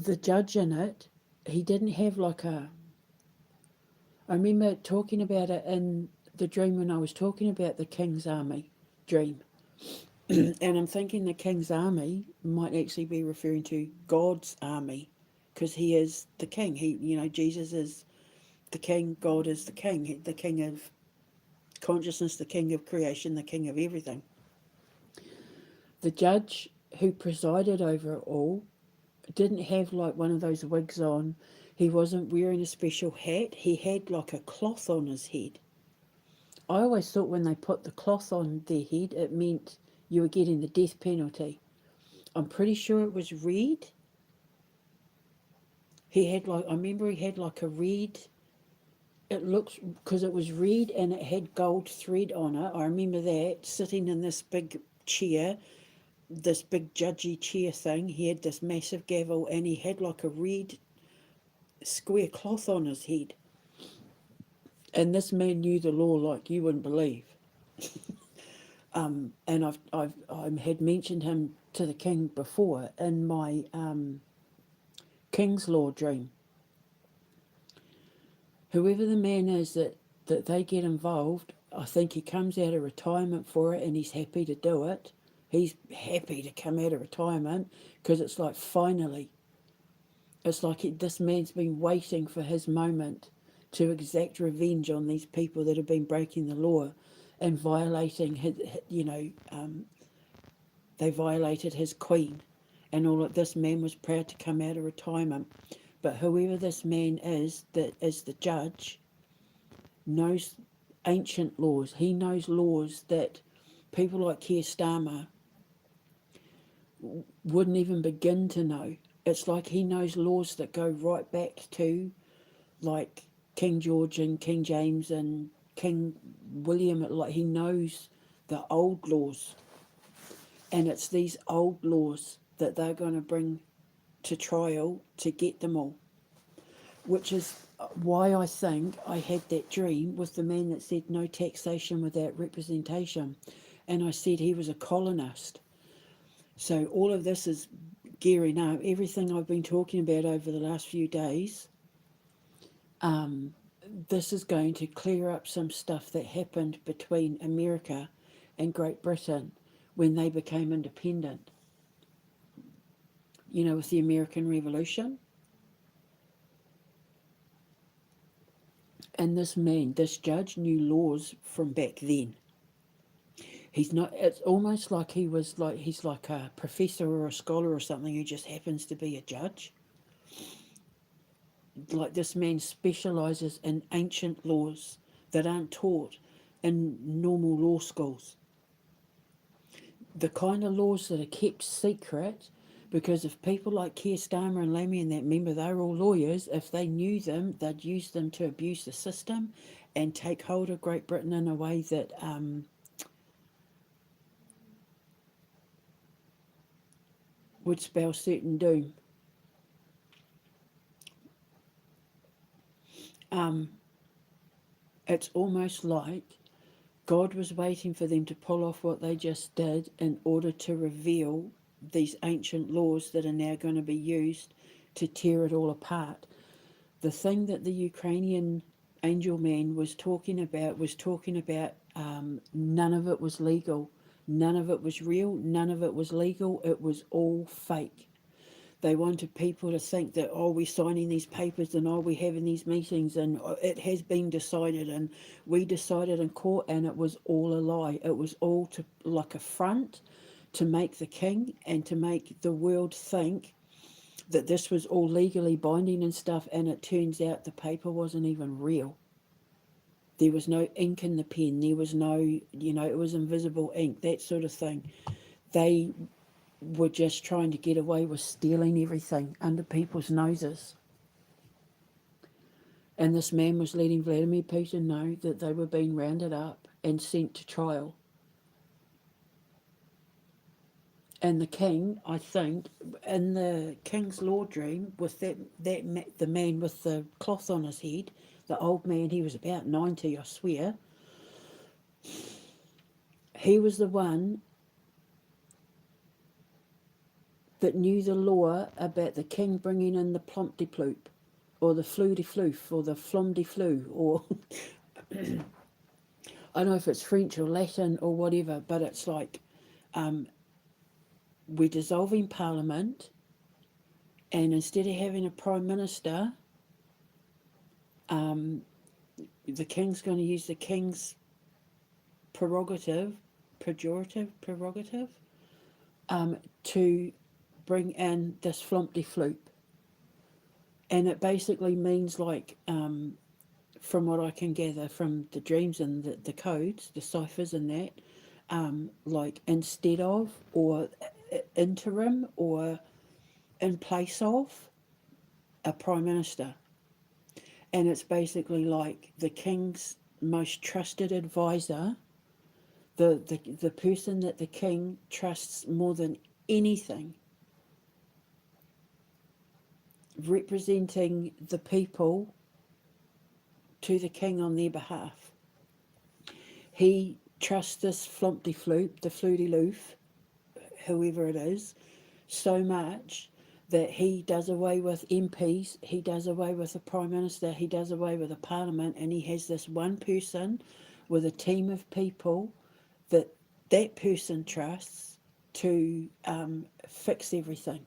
the judge in it, he didn't have like a. I remember talking about it in the dream when I was talking about the king's army dream. And I'm thinking the king's army might actually be referring to God's army, because he is the king. Jesus is the king, God is the king, the king of consciousness, the king of creation, the king of everything. The judge who presided over it all didn't have like one of those wigs on. He wasn't wearing a special hat. He had like a cloth on his head. I always thought when they put the cloth on their head, it meant you were getting the death penalty. I'm pretty sure it was red. I remember he had like a red, it looks, because it was red and it had gold thread on it. I remember that, sitting in this big chair, this big judgy chair thing. He had this massive gavel and he had like a red square cloth on his head. And this man knew the law like you wouldn't believe. And I had mentioned him to the king before in my King's Law dream. Whoever the man is that they get involved, I think he comes out of retirement for it and he's happy to do it. He's happy to come out of retirement because it's like finally. It's like this man's been waiting for his moment to exact revenge on these people that have been breaking the law and violating his, they violated his queen and all of this. Man was proud to come out of retirement. But whoever this man is that is the judge knows ancient laws. He knows laws that people like Keir Starmer wouldn't even begin to know. It's like he knows laws that go right back to like King George and King James and King William. Like he knows the old laws. And it's these old laws that they're going to bring to trial to get them all. Which is why I think I had that dream with the man that said no taxation without representation. And I said he was a colonist. So all of this is gearing up. Everything I've been talking about over the last few days, this is going to clear up some stuff that happened between America and Great Britain when they became independent. With the American Revolution. And this man, this judge, knew laws from back then. He's not, it's almost like he's like a professor or a scholar or something who just happens to be a judge. Like this man specialises in ancient laws that aren't taught in normal law schools. The kind of laws that are kept secret, because if people like Keir Starmer and Lammy and that, remember, they're all lawyers. If they knew them, they'd use them to abuse the system and take hold of Great Britain in a way that would spell certain doom. It's almost like God was waiting for them to pull off what they just did in order to reveal these ancient laws that are now going to be used to tear it all apart. The thing that the Ukrainian angel man was talking about none of it was legal. None of it was real. None of it was legal. It was all fake. They wanted people to think that, we're signing these papers and we're having these meetings and it has been decided and we decided in court, and it was all a lie. It was all like a front to make the king and to make the world think that this was all legally binding and stuff, and it turns out the paper wasn't even real. There was no ink in the pen. There was no, it was invisible ink, that sort of thing. They were just trying to get away with stealing everything under people's noses. And this man was letting Vladimir Putin know that they were being rounded up and sent to trial. And the king, I think, in the King's Law dream, with the man with the cloth on his head, the old man, he was about 90, I swear. He was the one that knew the law about the king bringing in the plump de ploop, or the flu de floof, or the flum de flu, or I don't know if it's French or Latin or whatever, but it's like we're dissolving Parliament, and instead of having a Prime Minister, the King's going to use the King's prerogative, to bring in this flumpty floop. And it basically means, like, from what I can gather from the dreams and the codes, the ciphers and that, like instead of, or interim, or in place of a prime minister. And it's basically like the king's most trusted advisor, the person that the king trusts more than anything, representing the people to the king on their behalf. He trusts this flumpty floop, the fluty loof, whoever it is, so much that he does away with MPs, he does away with the Prime Minister, he does away with the Parliament, and he has this one person with a team of people that that person trusts to fix everything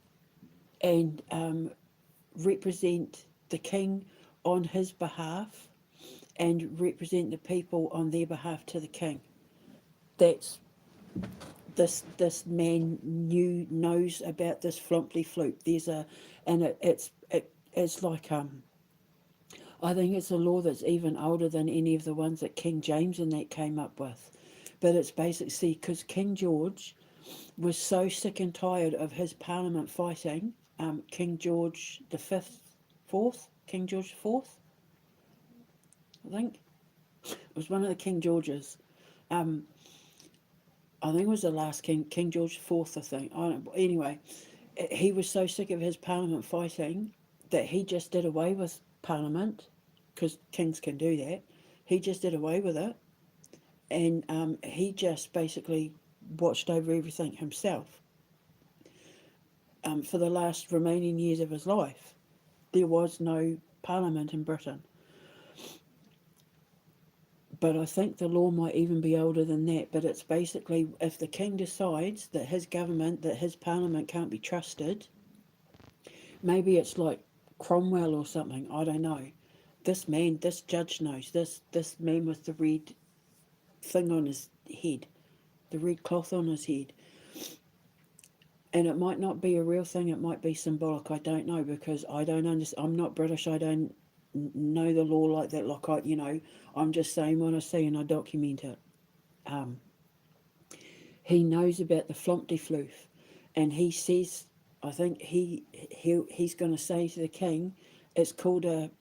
and represent the king on his behalf and represent the people on their behalf to the king. That's this man knows about this flumpty floop. There's a, and it's like I think it's a law that's even older than any of the ones that King James and that came up with. But it's basically, see, because King George was so sick and tired of his parliament fighting, King George the Fifth, Fourth, King George the Fourth, I think it was one of the King Georges. I think it was the last king, King George the Fourth, I think. I don't, anyway, he was so sick of his parliament fighting that he just did away with parliament, because kings can do that. He just did away with it, and he just basically watched over everything himself for the last remaining years of his life. There was no parliament in Britain. But I think the law might even be older than that. But it's basically, if the king decides that his government, that his parliament can't be trusted, maybe it's like Cromwell or something, I don't know. This man, this judge knows, this man with the red thing on his head, the red cloth on his head. And it might not be a real thing, it might be symbolic, I don't know, because I don't understand, I'm not British, I don't know the law like that, like I'm just saying what I see and I document it. He knows about the flumpty floof, and he says, I think he's going to say to the king, it's called a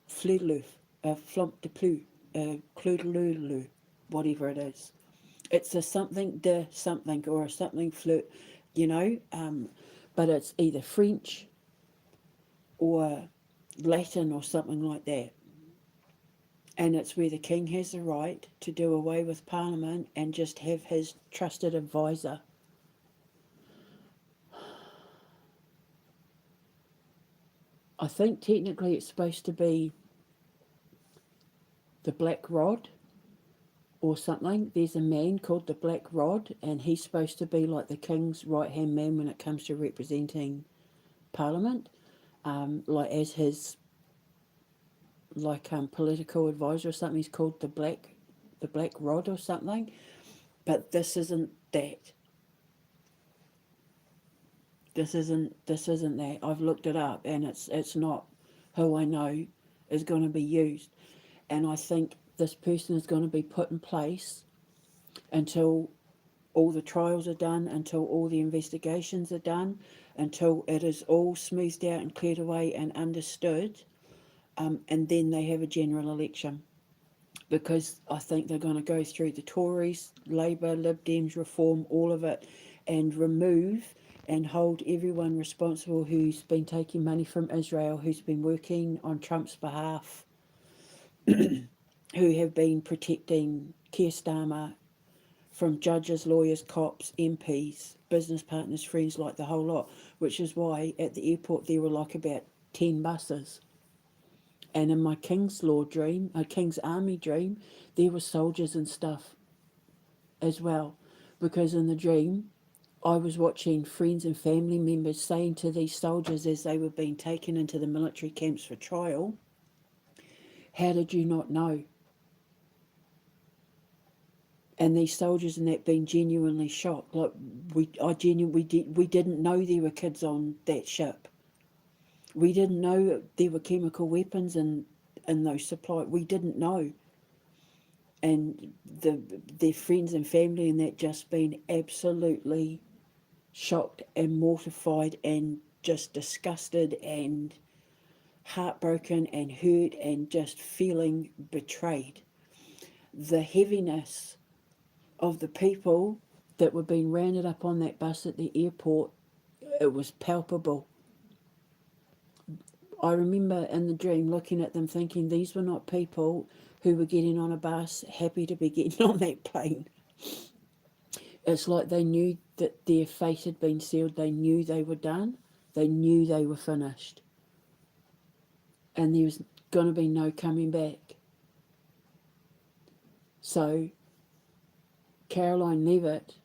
fludloof, a flump de plu, a cludalulu, whatever it is. It's a something de something, or a something flute, but it's either French or Latin or something like that. And it's where the king has the right to do away with Parliament and just have his trusted advisor. I think technically it's supposed to be the Black Rod or something. There's a man called the Black Rod, and he's supposed to be like the king's right-hand man when it comes to representing Parliament, like as his political advisor or something. He's called the Black Rod or something. But this isn't that. This isn't that. I've looked it up, and it's not who I know is going to be used. And I think this person is going to be put in place until all the trials are done, until all the investigations are done, until it is all smoothed out and cleared away and understood, and then they have a general election. Because I think they're going to go through the Tories, Labour, Lib Dems, Reform, all of it, and remove and hold everyone responsible who's been taking money from Israel, who's been working on Trump's behalf, who have been protecting Keir Starmer from judges, lawyers, cops, MPs, business partners, friends, like the whole lot, which is why at the airport there were like about 10 buses. And in my King's Law dream, a King's Army dream, there were soldiers and stuff as well. Because in the dream, I was watching friends and family members saying to these soldiers as they were being taken into the military camps for trial, how did you not know? And these soldiers and that being genuinely shocked, like we didn't know there were kids on that ship. We didn't know there were chemical weapons in those supply. We didn't know, and their friends and family and that just been absolutely shocked and mortified and just disgusted and heartbroken and hurt and just feeling betrayed. The heaviness of the people that were being rounded up on that bus at the airport, it was palpable. I remember in the dream looking at them thinking these were not people who were getting on a bus happy to be getting on that plane. It's like they knew that their fate had been sealed. They knew they were done. They knew they were finished. And there was going to be no coming back. So Caroline Levitt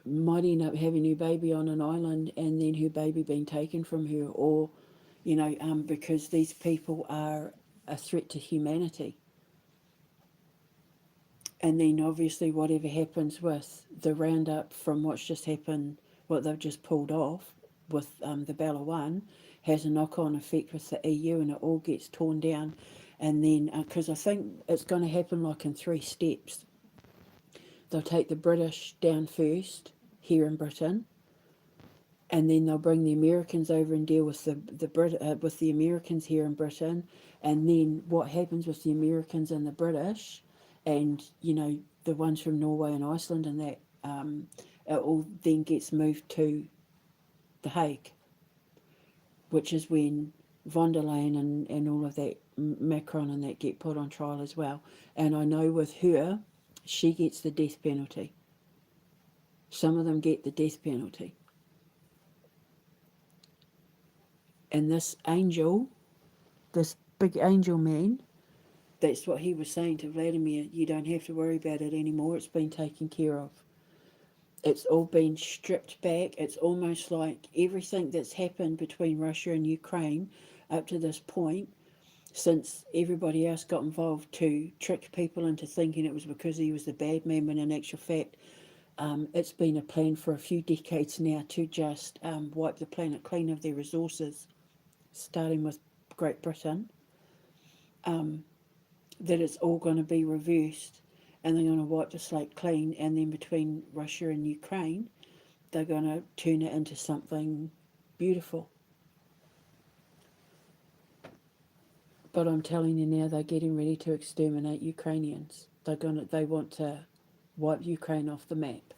might end up having her baby on an island and then her baby being taken from her, or, because these people are a threat to humanity. And then obviously whatever happens with the roundup from what's just happened, what they've just pulled off with the Bella One, has a knock-on effect with the EU, and it all gets torn down. And then, because I think it's going to happen like in 3 steps. They'll take the British down first here in Britain, and then they'll bring the Americans over and deal with with the Americans here in Britain. And then what happens with the Americans and the British, and the ones from Norway and Iceland and that, it all then gets moved to The Hague, which is when von der Leyen and all of that, Macron and that, get put on trial as well. And I know with her, she gets the death penalty. Some of them get the death penalty. And this angel, this big angel man, that's what he was saying to Vladimir, you don't have to worry about it anymore, it's been taken care of. It's all been stripped back. It's almost like everything that's happened between Russia and Ukraine up to this point, since everybody else got involved to trick people into thinking it was because he was the bad man, when in actual fact, it's been a plan for a few decades now to just wipe the planet clean of their resources, starting with Great Britain, that it's all going to be reversed and they're going to wipe the slate clean, and then between Russia and Ukraine, they're going to turn it into something beautiful. But I'm telling you now, they're getting ready to exterminate Ukrainians. They want to wipe Ukraine off the map.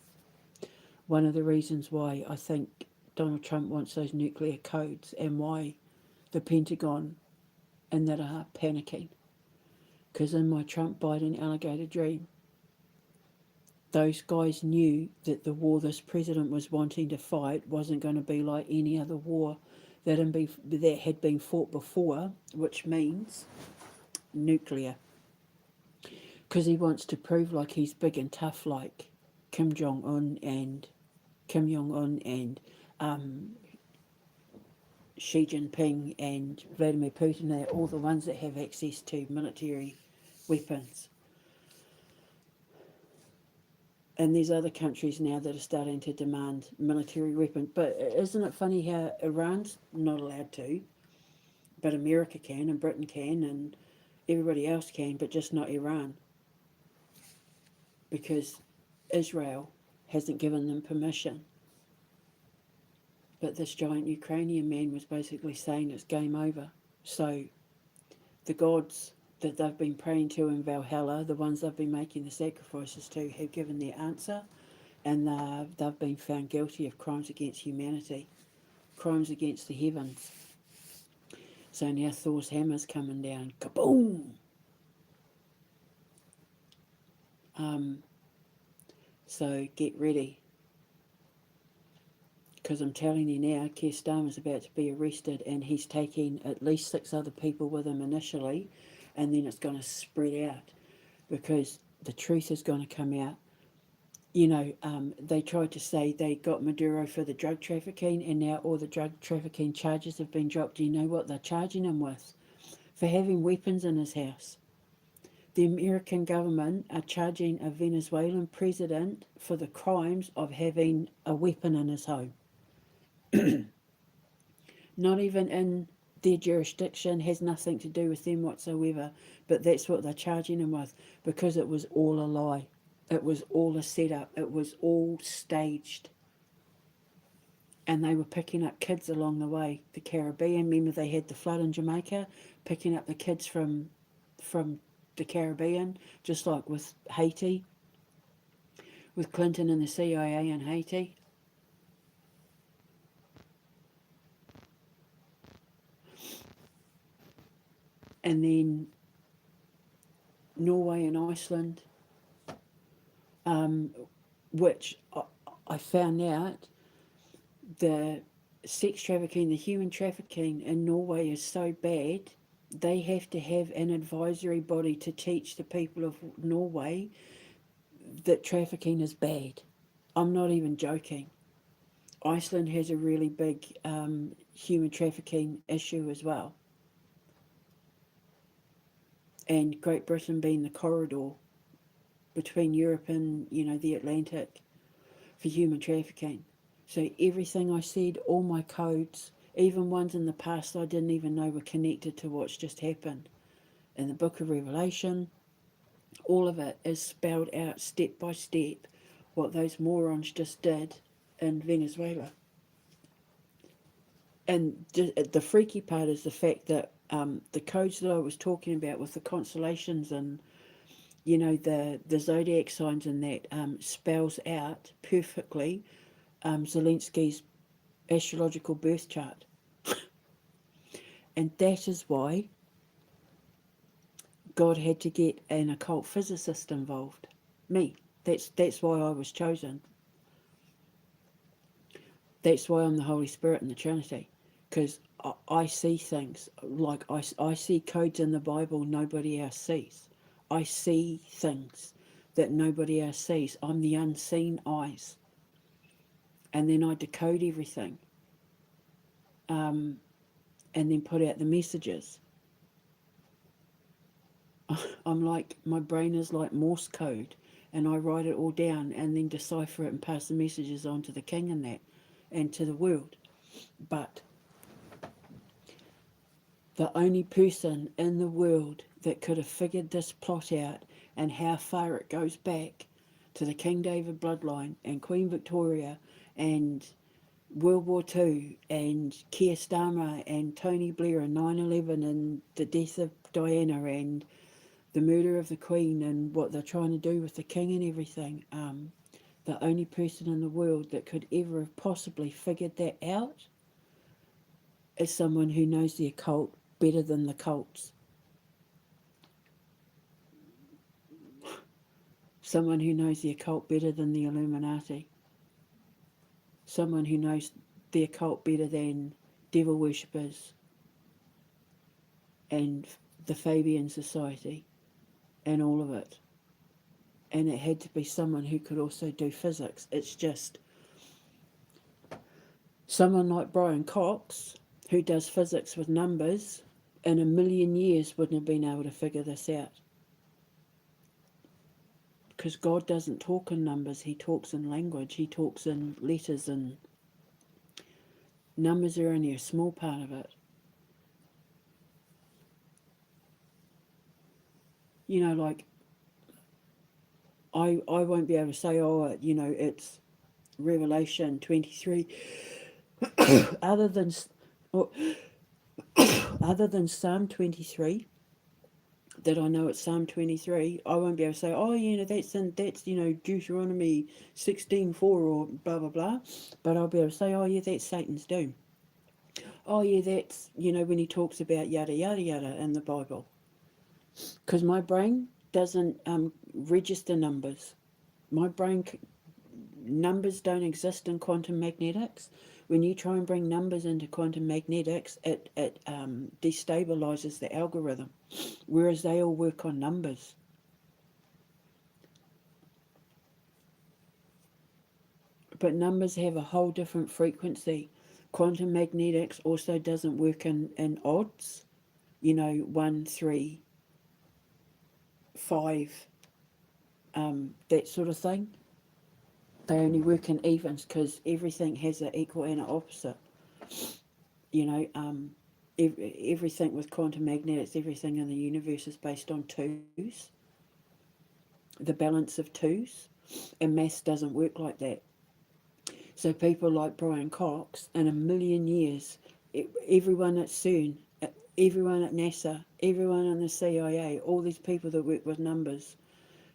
One of the reasons why I think Donald Trump wants those nuclear codes, and why the Pentagon and that are panicking. Because in my Trump-Biden alligator dream, those guys knew that the war this president was wanting to fight wasn't going to be like any other war that had been fought before, which means nuclear. Because he wants to prove like he's big and tough, like Kim Jong-un and Xi Jinping and Vladimir Putin. They're all the ones that have access to military weapons. And there's other countries now that are starting to demand military weapons. But isn't it funny how Iran's not allowed to, but America can, and Britain can, and everybody else can, but just not Iran? Because Israel hasn't given them permission. But this giant Ukrainian man was basically saying it's game over. So the gods that they've been praying to in Valhalla, the ones they've been making the sacrifices to, have given their answer, and they've been found guilty of crimes against humanity, crimes against the heavens. So now Thor's hammer's coming down. Kaboom! So get ready, because I'm telling you now, Keir Starmer's about to be arrested, and he's taking at least 6 other people with him initially, and then it's going to spread out, because the truth is going to come out. They tried to say they got Maduro for the drug trafficking, and now all the drug trafficking charges have been dropped. Do you know what they're charging him with? For having weapons in his house. The American government are charging a Venezuelan president for the crimes of having a weapon in his home. Not even in their jurisdiction, has nothing to do with them whatsoever, but that's what they're charging him with, because it was all a lie. It was all a setup. It was all staged. And they were picking up kids along the way. The Caribbean, remember they had the flood in Jamaica, picking up the kids from the Caribbean, just like with Haiti, with Clinton and the CIA in Haiti. And then Norway and Iceland, which I found out the sex trafficking, the human trafficking in Norway is so bad, they have to have an advisory body to teach the people of Norway that trafficking is bad. I'm not even joking. Iceland has a really big human trafficking issue as well. And Great Britain being the corridor between Europe and, the Atlantic for human trafficking. So everything I said, all my codes, even ones in the past I didn't even know were connected to what's just happened. In the book of Revelation, all of it is spelled out step by step what those morons just did in Venezuela. And the freaky part is the fact that the codes that I was talking about with the constellations and the zodiac signs and that spells out perfectly Zelensky's astrological birth chart. And that is why God had to get an occult physicist involved. Me. That's why I was chosen. That's why I'm the Holy Spirit and the Trinity. Because I see things, like I see codes in the Bible nobody else sees. I see things that nobody else sees. I'm the unseen eyes. And then I decode everything. And then put out the messages. I'm like, my brain is like Morse code, and I write it all down and then decipher it and pass the messages on to the king and that, and to the world. But the only person in the world that could have figured this plot out and how far it goes back to the King David bloodline and Queen Victoria and World War II and Keir Starmer and Tony Blair and 9/11 and the death of Diana and the murder of the Queen and what they're trying to do with the King and everything. The only person in the world that could ever have possibly figured that out is someone who knows the occult better than the cults. Someone who knows the occult better than the Illuminati. Someone who knows the occult better than devil worshippers and the Fabian Society and all of it. And it had to be someone who could also do physics. It's just someone like Brian Cox, who does physics with numbers, in a million years wouldn't have been able to figure this out. Because God doesn't talk in numbers, he talks in language, he talks in letters, and numbers are only a small part of it. Like, I won't be able to say, it's Revelation 23, other than Psalm 23, that I know it's Psalm 23, I won't be able to say, that's Deuteronomy 16:4 or blah, blah, blah. But I'll be able to say, that's Satan's doom. That's, when he talks about yada, yada, yada in the Bible. Because my brain doesn't register numbers. My brain numbers don't exist in quantum magnetics. When you try and bring numbers into quantum magnetics, it destabilizes the algorithm, whereas they all work on numbers. But numbers have a whole different frequency. Quantum magnetics also doesn't work in odds, 1, 3, 5, that sort of thing. They only work in evens because everything has an equal and an opposite. You know, um, everything with quantum magnetics, everything in the universe is based on twos, the balance of twos, and maths doesn't work like that. So people like Brian Cox, in a million years, everyone at CERN, everyone at NASA, everyone in the CIA, all these people that work with numbers,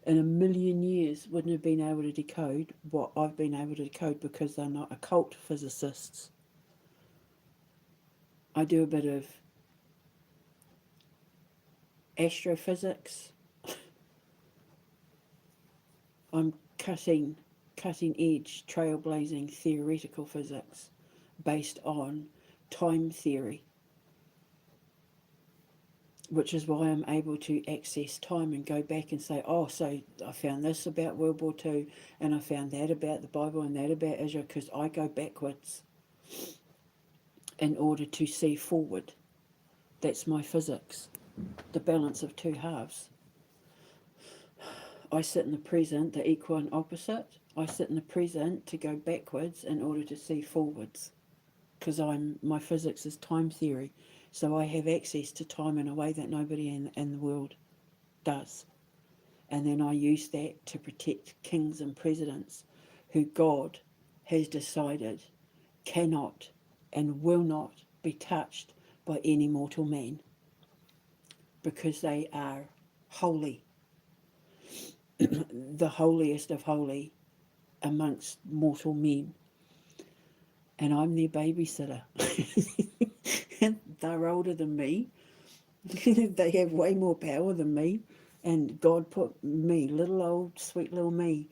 in a million years wouldn't have been able to decode what I've been able to decode because they're not occult physicists. I do a bit of astrophysics. I'm cutting edge, trailblazing theoretical physics based on time theory, which is why I'm able to access time and go back and say, oh, so I found this about World War II, and I found that about the Bible and that about Israel, because I go backwards in order to see forward. That's my physics, the balance of two halves. I sit in the present, the equal and opposite. I sit in the present to go backwards in order to see forwards, because my physics is time theory, so I have access to time in a way that nobody in the world does. And then I use that to protect kings and presidents who God has decided cannot and will not be touched by any mortal man, because they are holy, the holiest of holy amongst mortal men. And I'm their babysitter. They're older than me. They have way more power than me. And God put me, little old sweet little me,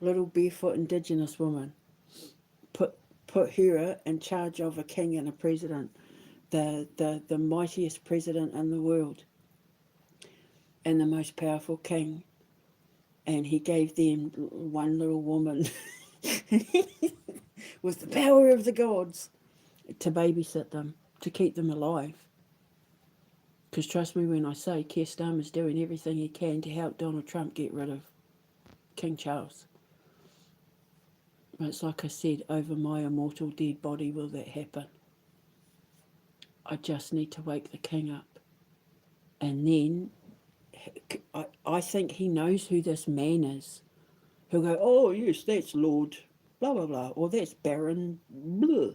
little barefoot indigenous woman, put put her in charge of a king and a president, the mightiest president in the world, and the most powerful king. And he gave them one little woman with the power of the gods to babysit them, to keep them alive. Because trust me when I say Keir Starmer's doing everything he can to help Donald Trump get rid of King Charles. But it's like I said, over my immortal dead body will that happen. I just need to wake the king up. And then I think he knows who this man is. He'll go, oh yes, that's Lord blah blah blah, or that's Baron blah.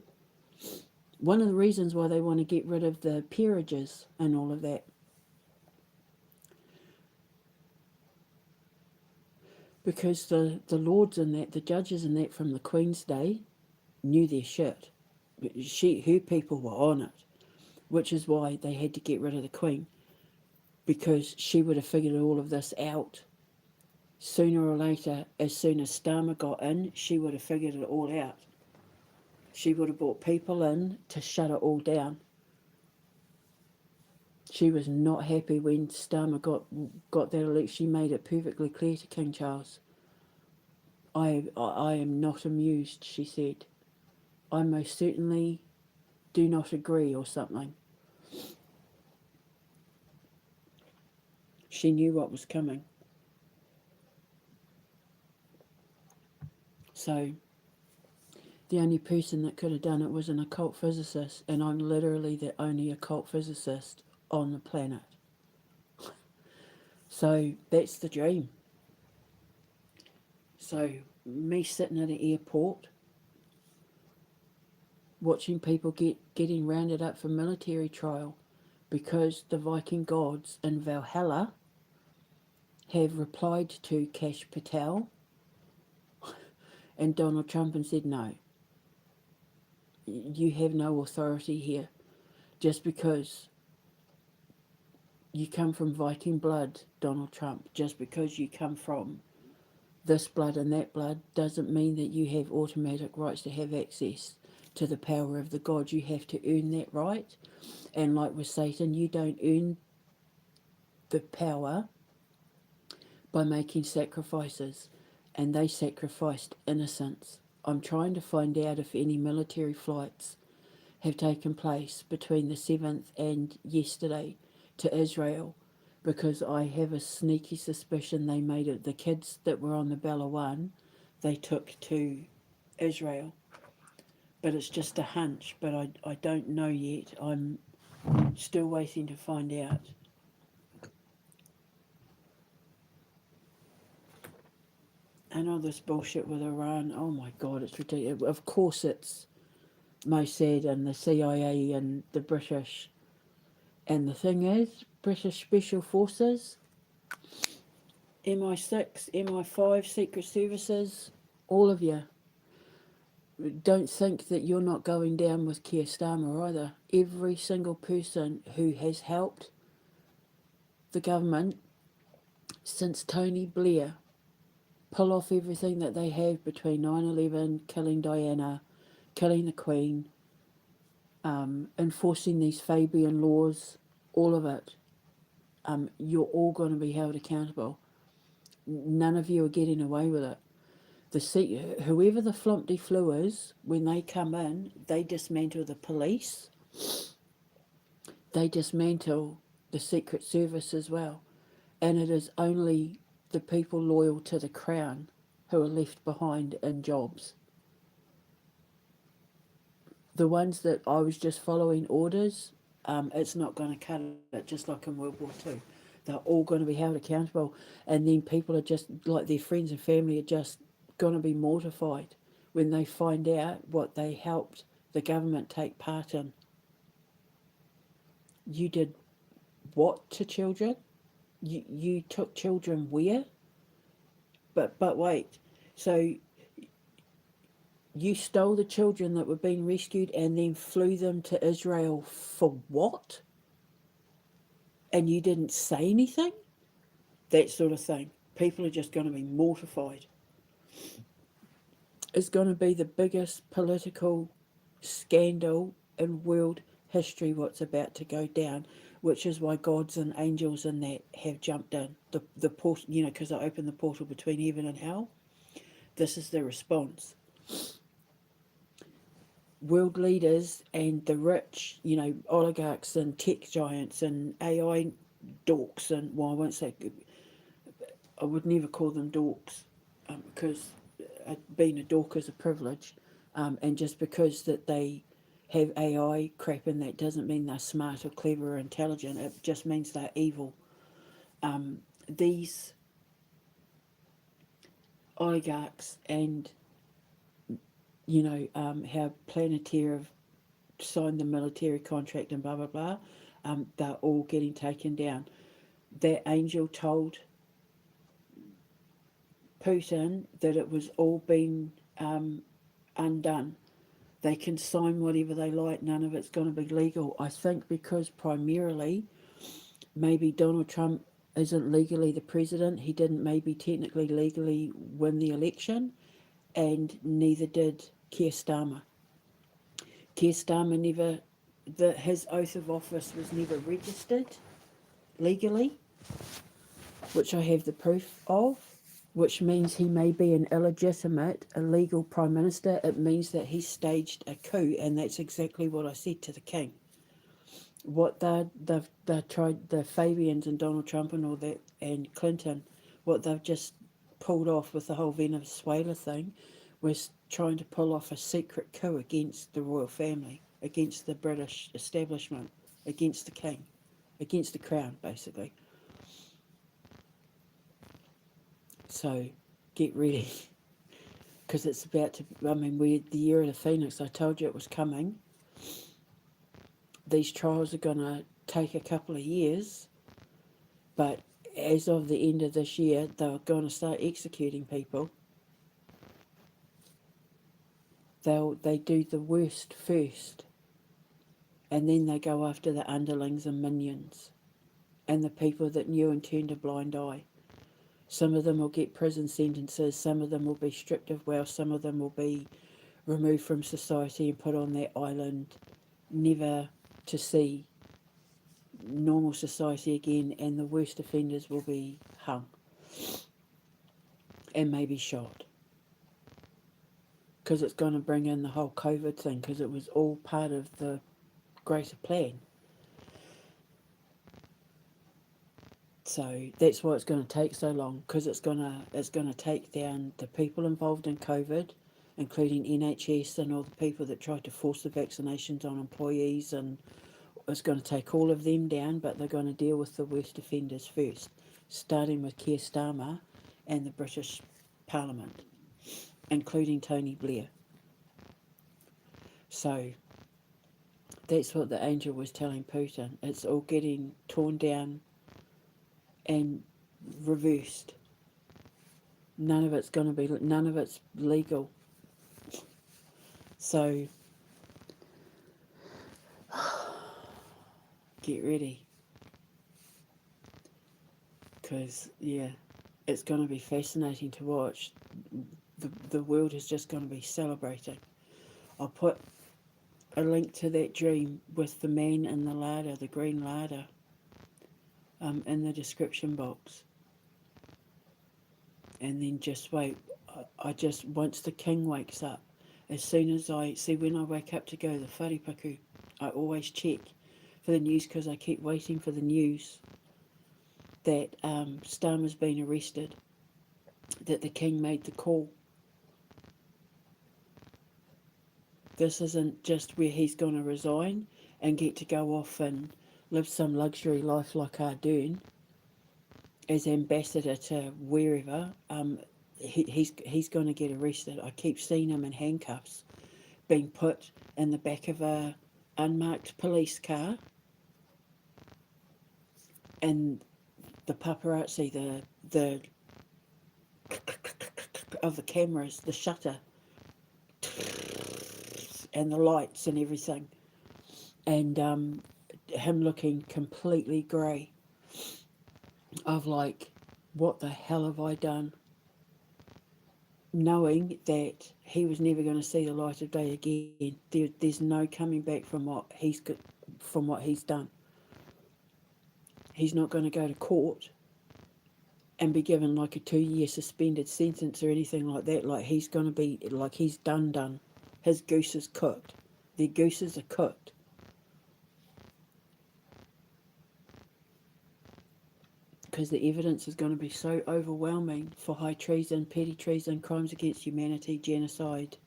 One of the reasons why they want to get rid of the peerages and all of that, because the lords and that, the judges and that from the Queen's day knew their shit. Her people were on it, which is why they had to get rid of the Queen, because she would have figured all of this out. Sooner or later, as soon as Starmer got in, she would have figured it all out. She would have brought people in to shut it all down. She was not happy when Starmer got that election. She made it perfectly clear to King Charles. I am not amused, she said. I most certainly do not agree, or something. She knew what was coming. So the only person that could have done it was an occult physicist, and I'm literally the only occult physicist on the planet. So that's the dream. So me sitting at an airport, watching people getting rounded up for military trial because the Viking gods in Valhalla have replied to Kash Patel and Donald Trump and said, no, you have no authority here. Just because you come from Viking blood, Donald Trump, just because you come from this blood and that blood doesn't mean that you have automatic rights to have access to the power of the God. You have to earn that right. And like with Satan, you don't earn the power by making sacrifices. And they sacrificed innocents. I'm trying to find out if any military flights have taken place between the 7th and yesterday to Israel, because I have a sneaky suspicion they made it. The kids that were on the Bella One, they took to Israel. But it's just a hunch, but I don't know yet. I'm still waiting to find out. And all this bullshit with Iran, oh my God, it's ridiculous. Of course it's Mossad and the CIA and the British. And the thing is, British Special Forces, MI6, MI5, Secret Services, all of you, don't think that you're not going down with Keir Starmer either. Every single person who has helped the government since Tony Blair pull off everything that they have between 9/11, killing Diana, killing the Queen, enforcing these Fabian laws, all of it, you're all going to be held accountable. None of you are getting away with it. Whoever the flumpty flu is, when they come in, they dismantle the police, they dismantle the Secret Service as well. And it is only the people loyal to the crown who are left behind in jobs. The ones that I was just following orders, it's not going to cut it, just like in World War Two. They're all going to be held accountable, and then people are just, like their friends and family, are just going to be mortified when they find out what they helped the government take part in. You did what to children? You took children where? But wait, so you stole the children that were being rescued and then flew them to Israel for what? And you didn't say anything? That sort of thing. People are just going to be mortified. It's going to be the biggest political scandal in world history what's about to go down, which is why gods and angels and that have jumped in. The portal, because I opened the portal between heaven and hell. This is the response. World leaders and the rich, oligarchs and tech giants and AI dorks, and, well, I won't say, I would never call them dorks, because being a dork is a privilege, and just because that they have AI crap in that doesn't mean they're smart or clever or intelligent. It just means they're evil. These oligarchs and how Planeteer have signed the military contract and blah blah blah, they're all getting taken down. That angel told Putin that it was all been undone. They can sign whatever they like, none of it's going to be legal. I think because primarily maybe Donald Trump isn't legally the president, he didn't maybe technically legally win the election, and neither did Keir Starmer. Keir Starmer never, his oath of office was never registered legally, which I have the proof of, which means he may be an illegitimate, illegal prime minister. It means that he staged a coup, and that's exactly what I said to the king. What they've tried, the Fabians and Donald Trump and all that, and Clinton, what they've just pulled off with the whole Venezuela thing was trying to pull off a secret coup against the royal family, against the British establishment, against the king, against the crown, basically. So get ready, because it's about to, we're the year of the Phoenix. I told you it was coming. These trials are going to take a couple of years, but as of the end of this year, they're going to start executing people. They do the worst first, and then they go after the underlings and minions and the people that knew and turned a blind eye. Some of them will get prison sentences, some of them will be stripped of wealth, some of them will be removed from society and put on that island, never to see normal society again, and the worst offenders will be hung and maybe shot. Because it's going to bring in the whole COVID thing, because it was all part of the greater plan. So that's why it's going to take so long, because it's gonna take down the people involved in COVID, including NHS and all the people that tried to force the vaccinations on employees, and it's going to take all of them down. But they're going to deal with the worst offenders first, starting with Keir Starmer and the British Parliament, including Tony Blair. So that's what the angel was telling Putin. It's all getting torn down and reversed. None of it's legal. So get ready, because it's going to be fascinating to watch. The world is just going to be celebrating. I'll put a link to that dream with the man in the lada, the green lada, in the description box. And then just wait. I just, once the king wakes up, as soon as when I wake up to go to the wharipaku, I always check for the news, because I keep waiting for the news that Starmer's been arrested, that the king made the call. This isn't just where he's going to resign and get to go off and live some luxury life like Ardern as ambassador to wherever. He's going to get arrested. I keep seeing him in handcuffs, being put in the back of a unmarked police car, and the paparazzi, the of the cameras, the shutter, and the lights and everything, and him looking completely grey, of like, what the hell have I done? Knowing that he was never going to see the light of day again. There's no coming back from what he's done. He's not going to go to court and be given like a 2-year suspended sentence or anything like that. Like, he's going to be like, he's done. His goose is cooked. Their gooses are cooked. Because the evidence is going to be so overwhelming for high treason, petty treason, crimes against humanity, genocide,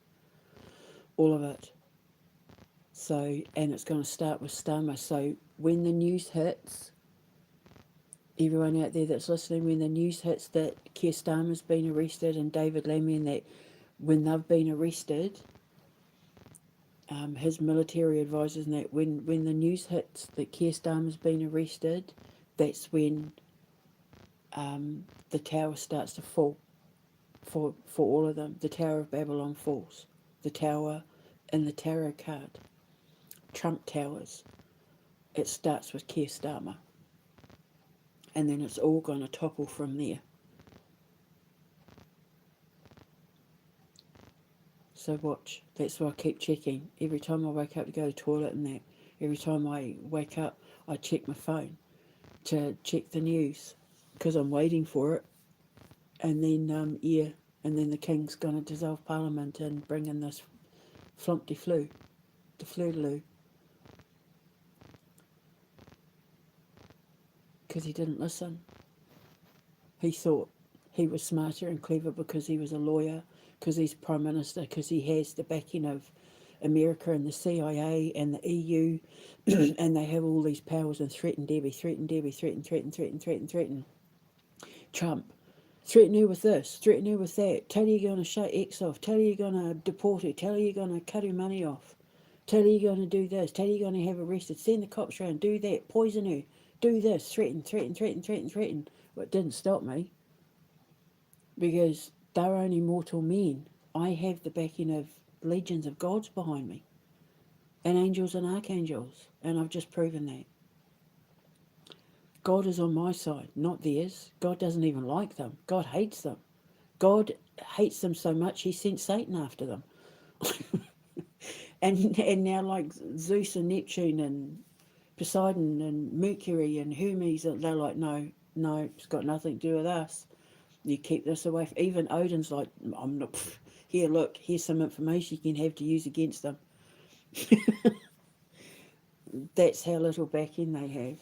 all of it. So, and it's going to start with Starmer. So when the news hits, everyone out there that's listening, when the news hits that Keir Starmer's been arrested and David Lammy, and that when they've been arrested, his military advisors, and that when the news hits that Keir Starmer's been arrested, that's when the tower starts to fall for all of them. The Tower of Babylon falls. The tower in the tarot card, Trump Towers, it starts with Keir Starmer. And then it's all going to topple from there. So watch. That's why I keep checking. Every time I wake up to go to the toilet and that, every time I wake up, I check my phone to check the news, because I'm waiting for it. And then, and then the King's going to dissolve Parliament and bring in this flumpty flu, the flu-de-loo. Because he didn't listen. He thought he was smarter and clever because he was a lawyer, because he's Prime Minister, because he has the backing of America and the CIA and the EU, and they have all these powers, and threaten Debbie, threaten Trump. Threaten her with this, threaten her with that. Tell her you're going to shut X off. Tell her you're going to deport her. Tell her you're going to cut her money off. Tell her you're going to do this. Tell her you're going to have her arrested. Send the cops around. Do that. Poison her. Do this. Threaten. Well, it didn't stop me, because they're only mortal men. I have the backing of legions of gods behind me, and angels and archangels, and I've just proven that. God is on my side, not theirs. God doesn't even like them. God hates them. God hates them so much he sent Satan after them. And now like Zeus and Neptune and Poseidon and Mercury and Hermes, they're like, no, no, it's got nothing to do with us. You keep this away. Even Odin's like, I'm not. Here, look, here's some information you can have to use against them. That's how little backing they have.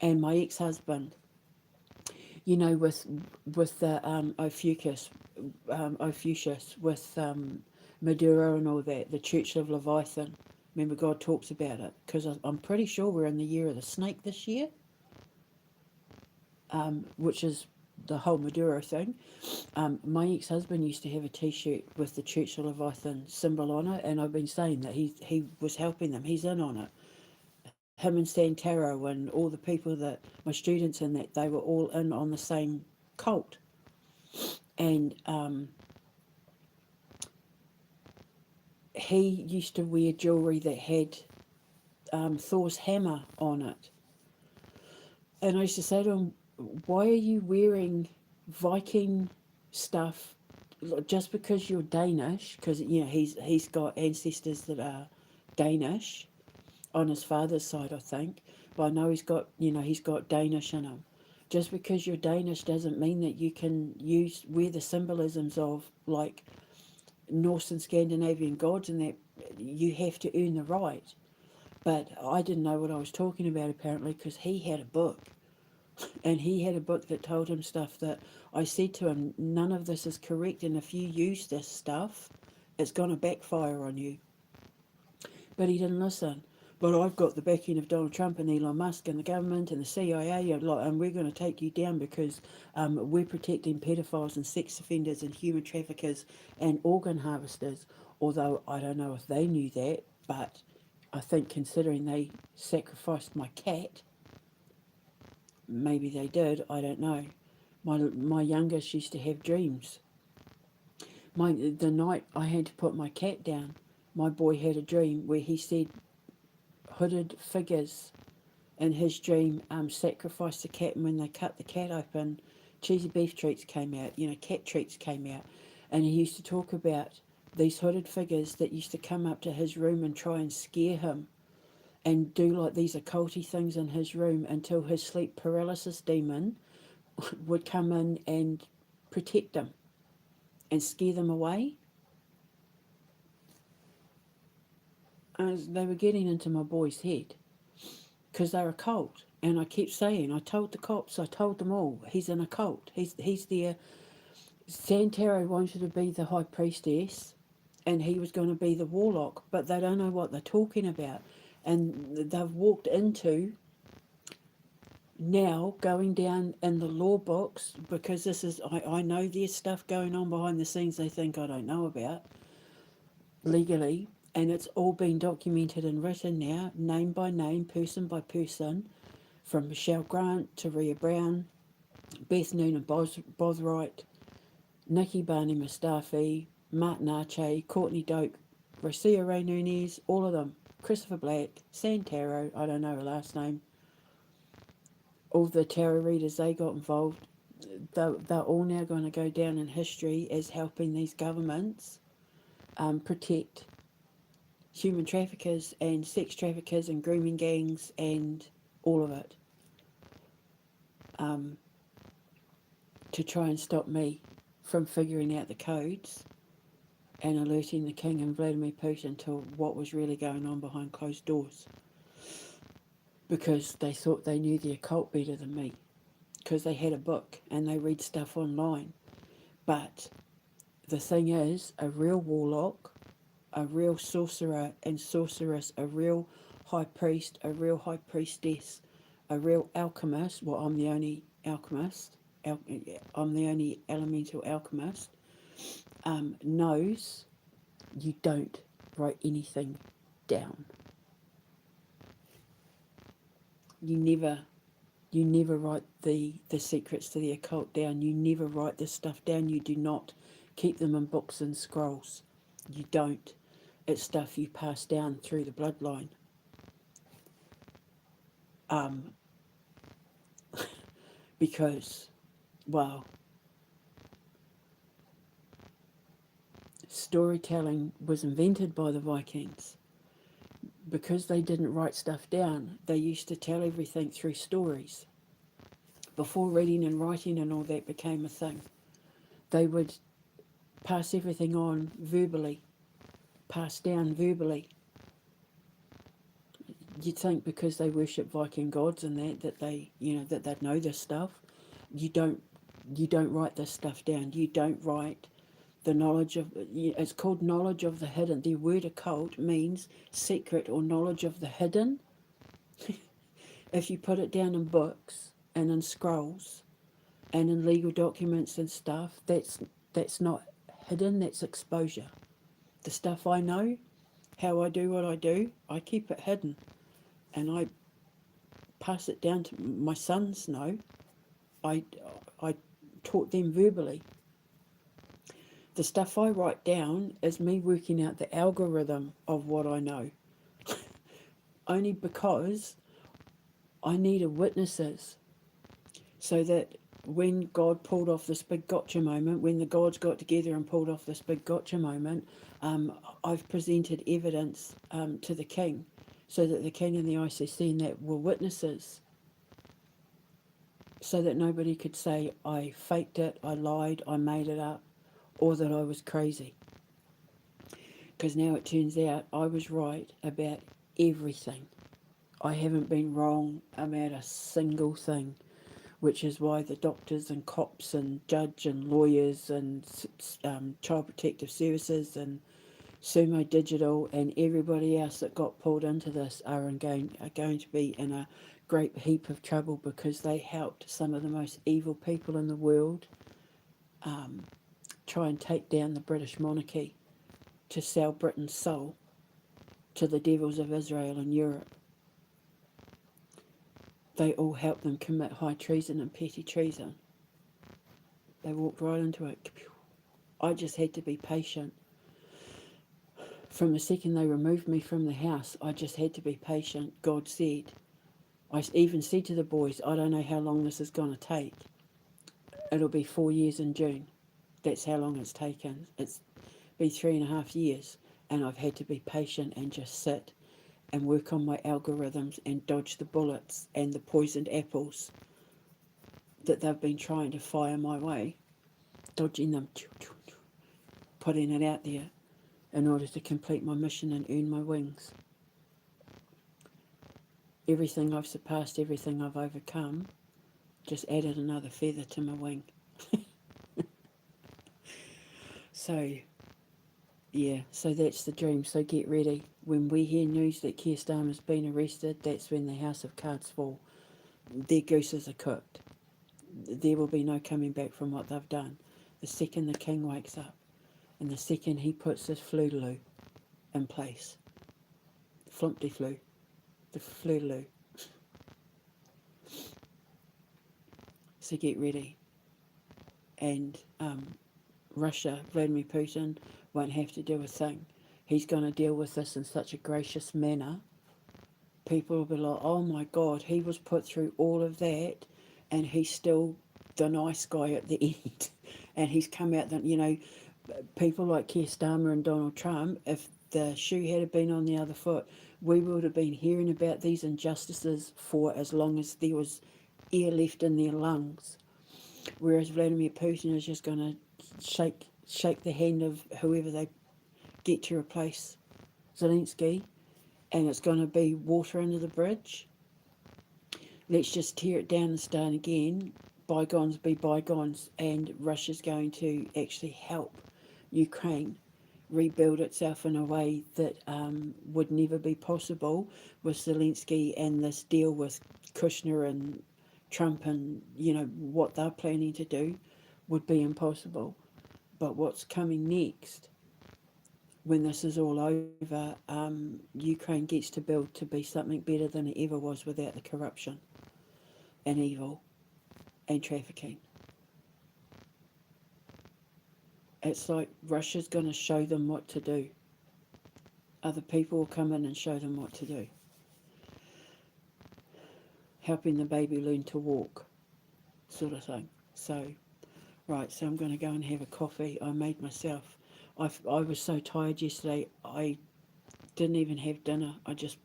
And my ex-husband, with the Ophiuchus, with Maduro and all that, the Church of Leviathan. Remember, God talks about it because I'm pretty sure we're in the year of the snake this year, which is the whole Maduro thing. My ex-husband used to have a T-shirt with the Church of Leviathan symbol on it, and I've been saying that he was helping them. He's in on it. Him and Santaro and all the people that my students in that, they were all in on the same cult. And he used to wear jewellery that had Thor's hammer on it. And I used to say to him, why are you wearing Viking stuff just because you're Danish? Because, he's got ancestors that are Danish on his father's side, I think. But I know he's got Danish in him. Just because you're Danish doesn't mean that you can wear the symbolisms of like Norse and Scandinavian gods, and that you have to earn the right. But I didn't know what I was talking about apparently, because he had a book, and he had a book that told him stuff that I said to him, none of this is correct, and if you use this stuff, it's going to backfire on you. But he didn't listen. But I've got the backing of Donald Trump and Elon Musk and the government and the CIA, and we're going to take you down because we're protecting pedophiles and sex offenders and human traffickers and organ harvesters. Although I don't know if they knew that, but I think considering they sacrificed my cat, maybe they did. I don't know. My youngest used to have dreams. The night I had to put my cat down, my boy had a dream where he said hooded figures in his dream sacrificed the cat, and when they cut the cat open, cheesy beef treats came out, cat treats came out. And he used to talk about these hooded figures that used to come up to his room and try and scare him and do like these occulty things in his room until his sleep paralysis demon would come in and protect him and scare them away. And they were getting into my boy's head because they're a cult. And I keep saying, I told the cops, I told them all, he's in a cult. He's there. Santaro wanted to be the high priestess, and he was going to be the warlock, but they don't know what they're talking about. And they've walked into now going down in the law books, because this is, I know there's stuff going on behind the scenes they think I don't know about legally, and it's all been documented and written now, name by name, person by person, from Michelle Grant to Rhea Brown, Beth Noonan Bothright, Nikki Barney Mustafi, Martin Arche, Courtney Doak, Rosia Ray Nunez, all of them, Christopher Black, Santaro, I don't know her last name, all the tarot readers they got involved, they're all now going to go down in history as helping these governments protect human traffickers and sex traffickers and grooming gangs and all of it, to try and stop me from figuring out the codes and alerting the King and Vladimir Putin to what was really going on behind closed doors, because they thought they knew the occult better than me, because they had a book and they read stuff online. But the thing is, a real warlock, a real sorcerer and sorceress, a real high priest, a real high priestess, a real alchemist, well, I'm the only alchemist, I'm the only elemental alchemist, knows you don't write anything down. You never write the secrets to the occult down. You never write this stuff down. You do not keep them in books and scrolls. You don't. It's stuff you pass down through the bloodline. because, well, storytelling was invented by the Vikings. Because they didn't write stuff down, they used to tell everything through stories. Before reading and writing and all that became a thing, they would pass everything on verbally, pass down verbally. You'd think because they worship Viking gods and that they, that they'd know this stuff. You don't you don't write this stuff down. You don't write the knowledge of, it's called knowledge of the hidden. The word occult means secret or knowledge of the hidden. If you put it down in books and in scrolls and in legal documents and stuff, that's not hidden, that's exposure. The stuff I know, how I do what I do, I keep it hidden, and I pass it down to my sons. Know I I taught them verbally. The stuff I write down is me working out the algorithm of what I know, only because I needed witnesses, so that when God pulled off this big gotcha moment, when the gods got together and pulled off this big gotcha moment, I've presented evidence to the king, so that the king and the ICC and that were witnesses, so that nobody could say I faked it, I lied, I made it up, or that I was crazy. Because now it turns out I was right about everything. I haven't been wrong about a single thing, which is why the doctors and cops and judge and lawyers and child protective services and Sumo Digital and everybody else that got pulled into this are going to be in a great heap of trouble, because they helped some of the most evil people in the world try and take down the British monarchy to sell Britain's soul to the devils of Israel and Europe. They all helped them commit high treason and petty treason. They walked right into it. I just had to be patient. From the second they removed me from the house, I just had to be patient. God said, I even said to the boys, I don't know how long this is going to take. It'll be 4 years in June. That's how long it's taken. It's been 3.5 years, and I've had to be patient and just sit and work on my algorithms and dodge the bullets and the poisoned apples that they've been trying to fire my way, dodging them, putting it out there in order to complete my mission and earn my wings. Everything I've surpassed, everything I've overcome, just added another feather to my wing. So, yeah, so that's the dream. So get ready. When we hear news that Keir Starmer's been arrested, that's when the house of cards fall. Their gooses are cooked. There will be no coming back from what they've done. The second the king wakes up, and the second he puts this flootaloo in place. Flumpty flu. The flootaloo. So get ready. And Russia, Vladimir Putin, won't have to do a thing. He's going to deal with this in such a gracious manner. People will be like, oh my God, he was put through all of that and he's still the nice guy at the end. And he's come out, people like Keir Starmer and Donald Trump, if the shoe had been on the other foot, we would have been hearing about these injustices for as long as there was air left in their lungs. Whereas Vladimir Putin is just going to shake the hand of whoever they get to replace Zelensky, and it's going to be water under the bridge. Let's just tear it down and start again. Bygones be bygones, and Russia's going to actually help Ukraine rebuild itself in a way that would never be possible with Zelensky, and this deal with Kushner and Trump and what they're planning to do would be impossible. But what's coming next, when this is all over, Ukraine gets to build to be something better than it ever was without the corruption and evil and trafficking. It's like Russia's going to show them what to do. Other people will come in and show them what to do. Helping the baby learn to walk. sort of thing. So, right, so I'm going to go and have a coffee. I made myself. I was so tired yesterday, I didn't even have dinner. I just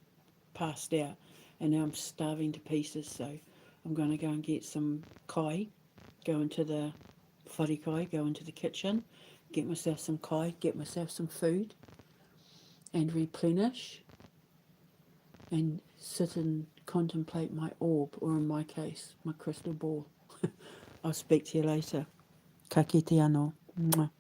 passed out, and now I'm starving to pieces. So, I'm going to go and get some kai, go into the whare go into the kitchen, get myself some kai, get myself some food, and replenish, and sit and contemplate my orb, or in my case, my crystal ball. I'll speak to you later. Ka kite anō. Mwah.